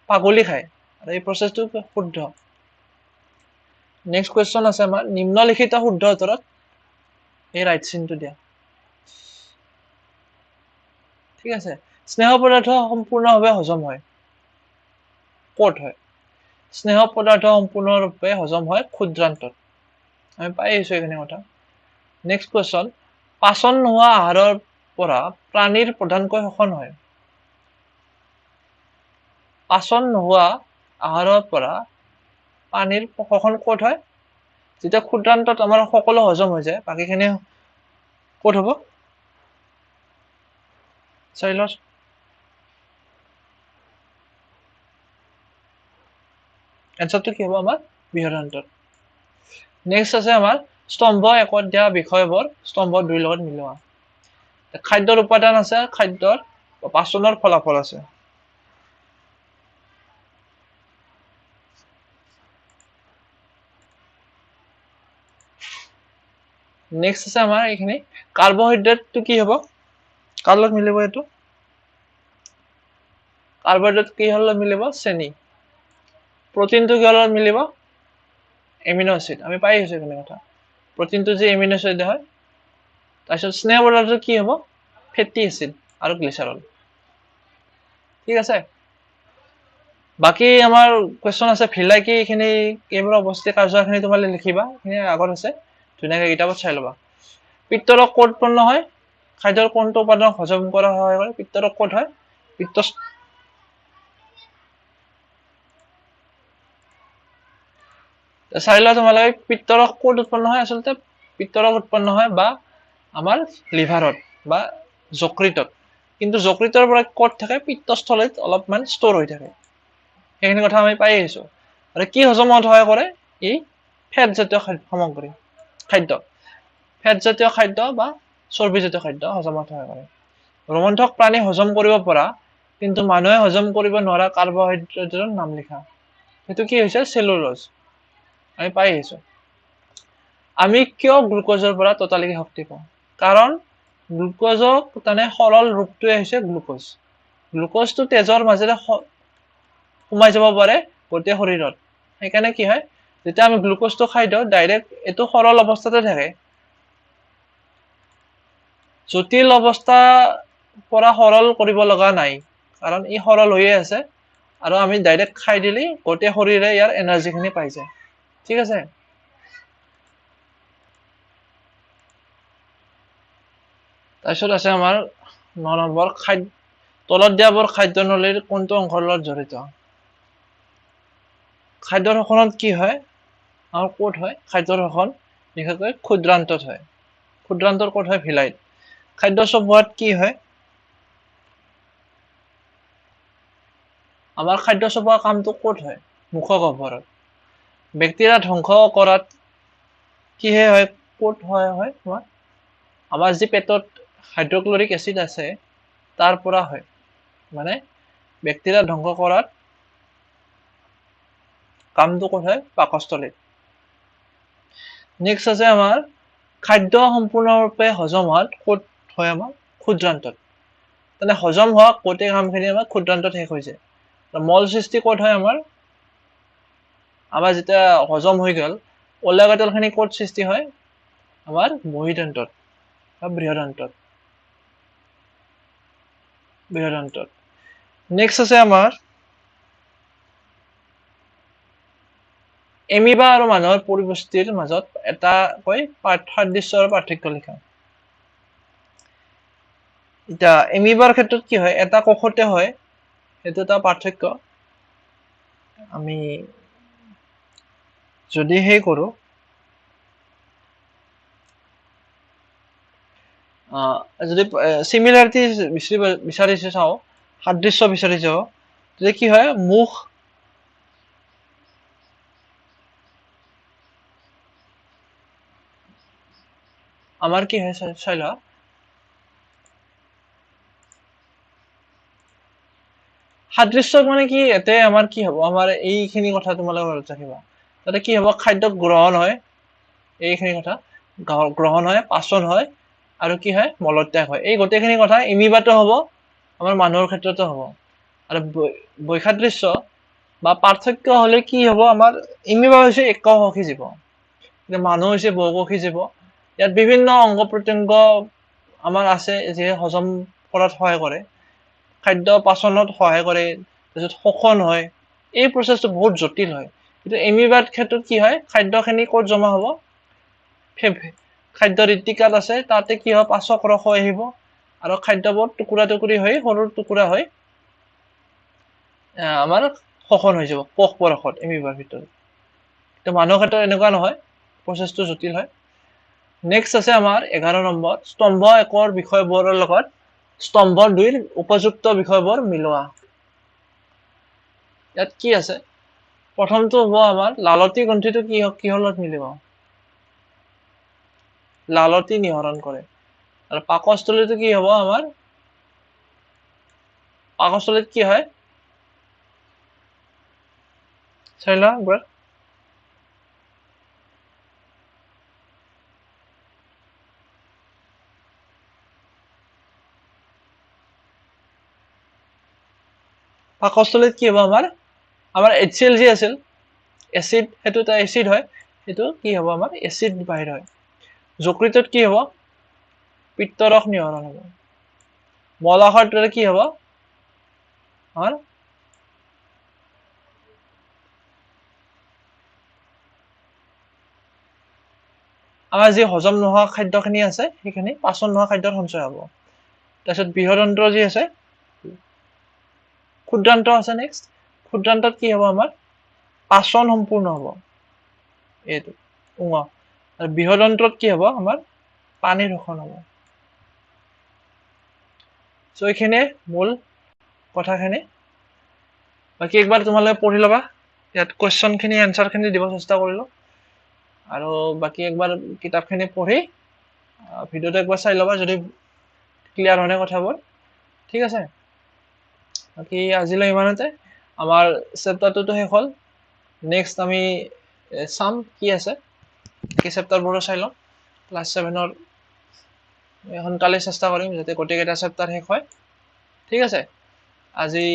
পাগলি খায় আৰু এই প্ৰচেছটো শুদ্ধ নেক্সট কোৱেশ্চন আছে আমাৰ নিম্নলিখিত শুদ্ধ উত্তৰত এই ৰাইট চিনটো দিয়া ঠিক আছে স্নেহ পদাৰ্থ সম্পূৰ্ণভাৱে হজম হয় ক'ত হয় স্নেহ পদাৰ্থ সম্পূৰ্ণৰূপে হজম হয় ক্ষুদ্ৰান্তত আমি পাই আহিছো এইখিনি কথা নেক্সট কোৱেশ্চন পাচন নোহোৱা আহাৰৰ পৰা প্ৰাণীৰ প্ৰধানকৈ শোষণ হয় পাচন নোহোৱা আহাৰৰ পৰা পানীৰ শোষণ ক'ত হয় যেতিয়া ক্ষুদ্ৰান্তত আমাৰ সকলো হজম হৈ যায় বাকীখিনি ক'ত হ'ব চাই লওঁ এনসারটো কি হ'ব আমাৰ বৃহদান্তত নেক্সট আছে আমাৰ স্তম্ভ একত দিয়া বিষয়বোৰ স্তম্ভ 2 লগত মিলোৱা খাদ্যৰ উপাদান আছে খাদ্যৰ পাচনৰ ফলাফল আছে নেক্সট আছে আমাৰ এইখিনি কাৰ্বহাইড্ৰেটটো কি হ'ব কাৰ লগত মিলিব এইটো কাৰ্বহাইড্ৰেট কি লগত মিলিব চেনি প্ৰটিনটো কি লগত মিলিব এমিনো এসিড আমি পাই আছো এখানে কথা প্ৰটিনটো যে এমিনো এসিড হয় তাৰপিছত স্নেহ পদাৰ্থটো কি হ'ব ফেটি এসিড আৰু গ্লিচাৰল ঠিক আছে বাকি আমাৰ কোৱেশ্চন আছে ভিলাই কি এখিনি কেমেৰা অৱস্থিত কাৰ্যখিনি তোমালে লিখিবা এখিনি আগত আছে ধুনীয়াকৈ কিতাপত চাই লবা পিত্তৰক ক'ত উৎপন্ন হয় খাদ্যৰ কোনটো উপাদান হজম কৰা হয় পিত্তৰক ক'ত হয় পিত্ত চাইলা তোমালোকে পিত্তৰক ক'ত উৎপন্ন হয় আসলতে পিত্তৰক উৎপন্ন হয় বা আমাৰ লিভাৰত বা যকৃতত কিন্তু যকৃতৰ পৰা ক'ত থাকে পিত্তস্থলীত অলপমান ষ্টৰ হৈ থাকে সেইখিনি কথা আমি পাই আহিছো আৰু কি হজমত সহায় কৰে ই ফেট জাতীয় সামগ্ৰী খাদ্য ফেট জাতীয় খাদ্য বা চৰ্বি জাতীয় খাদ্য হজমত সহায় কৰে ৰোমন্থক প্ৰাণী হজম কৰিব পৰা কিন্তু মানুহে হজম কৰিব নোৱাৰা কাৰ্বহাইড্ৰেটৰ নাম লিখা সেইটো কি হৈছে সেলুলোজ আমি পাই আহিছো আমি কিয় গ্লুকোজৰ পৰা ততালিকে শক্তি পাওঁ কাৰণ গ্লুকোজক তানে সৰল ৰূপটোৱে হৈছে গ্লুকোজ গ্লুকোজটো তেজৰ মাজেৰে সোমাই যাব পাৰে গোটেই শৰীৰত সেইকাৰণে কি হয় যেতিয়া আমি গ্লুকোজটো খাই দিওঁ ডাইৰেক্ট এটো সৰল অৱস্থাতে থাকে জটিল অৱস্থা পৰা সৰল কৰিব লগা নাই কাৰণ ই সৰল হৈয়ে আছে আৰু আমি ডাইৰেক্ট খাই দিলি গোটেই শৰীৰে ইয়াৰ এনাৰ্জিখিনি পাই যায় ঠিক আছে তাৰপিছত আছে আমাৰ 9 নম্বৰ খাদ্য তলত দিয়াবোৰ খাদ্য নলীৰ কোনটো অংশৰ লগত জড়িত খাদ্যৰ শোষণত কি হয় আৰু ক'ত হয় খাদ্যৰ শোষণ বিশেষকৈ ক্ষুদ্ৰান্তত হয় ক্ষুদ্ৰান্তৰ ক'ত হয় ভিলাইত খাদ্য চোবোৱাত কি হয় আমাৰ খাদ্য চোবোৱা কামটো ক'ত হয় মুখৰ গহ্বৰত বেক্টেৰিয়া ধ্বংস কৰাত কিহে হয় ক'ত হয় তোমাৰ আমাৰ যি পেটত হাইড্ৰক্লোৰিক এসিড আছে তাৰ পৰা হয় মানে বেক্টেৰিয়া ধ্বংস কৰাত কামটো ক'ত হয় পাকস্থলীত নেক্সট আছে আমাৰ খাদ্য সম্পূৰ্ণৰূপে হজম হোৱাত ক'ত হয় আমাৰ ক্ষুদ্ৰান্তত মানে হজম হোৱা গোটেই কামখিনি আমাৰ ক্ষুদ্ৰান্তত শেষ হৈ যায় মল সৃষ্টি ক'ত হয় আমাৰ যেতিয়া হজম হৈ গ'ল ওলাগাটলখিনি ক'ত সৃষ্টি হয় আমাৰ বহিদান্তত বা বৃহদান্তত নেক্সট আছে আমাৰ এমিবা আৰু মানুহৰ পৰিপুষ্টিৰ মাজত এটা কৈ সাদৃশ্য আৰু পাৰ্থক্য লিখা এটা এমিবাৰ ক্ষেত্ৰত কি হয় এটা কোষতে হয় সেইটো এটা পাৰ্থক্য আমি যদি হে কৰো যদি সিমিলাৰিটি বিচাৰিছে চাও সাদৃশ্য বিচাৰিছে তেতিয়া কি হয় মুখ আমাৰ কি হয় চাইলা সাদৃশ্য মানে কি এতে আমাৰ কি হ'ব আমাৰ এইখিনি কথা তোমালোকে মনত ৰাখিবা তাতে কি হ'ব খাদ্য গ্ৰহণ হয় এইখিনি কথা গ্ৰহণ হয় পাচন হয় আৰু কি হয় মলত্যাগ হয় এই গোটেইখিনি কথা এমিবাটো হ'ব আমাৰ মানুহৰ ক্ষেত্ৰতে হ'ব আৰু বৈসাদৃশ্য বা পাৰ্থক্য হলে কি হ'ব আমাৰ এমিবা হৈছে এককোষী জীৱ মানুহ হৈছে বহুকোষী জীৱ ইয়াত বিভিন্ন অংগ প্ৰত্যংগ আমাৰ আছে যে হজম কৰাত সহায় কৰে খাদ্য পাচনত সহায় কৰে তাৰপিছত শোষণ হয় এই প্ৰচেছটো বহুত জটিল হয় কিন্তু এমিবাৰ ক্ষেত্ৰত কি হয় খাদ্যখিনি ক'ত জমা হ'ব খাদ্য ঋতিকাত আছে তাতে কি হয় পাচক ৰস হৈ আহিব আৰু খাদ্যবোৰ টুকুৰা টুকুৰি হৈ সৰু টুকুৰা হৈ আমাৰ শোষণ হৈ যাব কোষ পৰশত এমিবাৰ ভিতৰত তো মানুহৰ ক্ষেত্ৰত এনেকুৱা নহয় প্ৰচেছটো জটিল হয় নেক্সট আছে আমাৰ 11 নম্বৰ স্তম্ভ 1ৰ বিষয়বোৰৰ লগত স্তম্ভ 2ৰ উপযুক্ত বিষয়বোৰ মিলোৱা ইয়াত কি আছে প্ৰথমটো হ'ব আমাৰ লালতি গ্ৰন্থিটো কিহৰ লগত মিলিব লালতি নিহৰণ কৰে আৰু পাকস্থলীটো কি হ'ব আমাৰ পাকস্থলীত কি হয় চাই লোৱা একবাৰ পাকস্থলীত কি হ'ব আমাৰ HCl যি আছিল এসিড হেতু এটা এসিড হয় হেতু কি হ'ব আমাৰ এসিড বাহিৰ হয় যকৃতত কি হ'ব পিত্তৰস নিহৰণ হ'ব মলাশয়ত কি হ'ব আমাৰ যি হজম নোহোৱা খাদ্যখিনি আছে সেইখিনি পাচন নোহোৱা খাদ্যত সঞ্চয় হ'ব তাৰপিছত বৃহদন্ত্ৰ যি আছে ক্ষুদ্ৰান্ত আছে নেক্সট ক্ষুদ্ৰান্তত কি হ'ব আমাৰ পাচন সম্পূৰ্ণ হ'ব এইটো আৰু বৃহদন্ত্ৰত কি হ'ব আমাৰ পানী শোষণ হ'ব সো এইখিনি মূল কথাখিনি বাকি একবাৰ তোমালোকে পঢ়ি ল'বা ইয়াত কোৱেশ্চনখিনি এনসাৰখিনি দিব চেষ্টা কৰিলো আৰু বাকি একবাৰ কিতাপখিনি পঢ়ি ভিডিওটো একবাৰ চাই ল'বা যদি ক্লিয়াৰ হয় কথাবোৰ ঠিক আছে বাকি আজিলৈ ইমানতে আমাৰ চেপ্টাৰটো শেষ হ'ল নেক্সট আমি চাম কি আছে কি চেপ্টাৰবোৰ চাই লম ক্লাস 7ৰ সোনকালে চেষ্টা কৰিম যাতে গোটেইকেইটা চেপ্টাৰ শেষ হয় ঠিক আছে আজি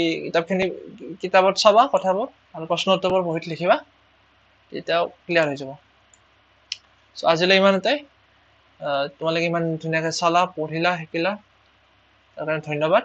কিতাপত চাবা কথাবোৰ আৰু প্ৰশ্ন উত্তৰবোৰ বহিত লিখিবা তেতিয়াও ক্লিয়াৰ হৈ যাব সো আজিলৈ ইমানতে তোমালোকে ইমান ধুনীয়াকৈ চালা পঢ়িলা শিকিলা তাৰ কাৰণে ধন্যবাদ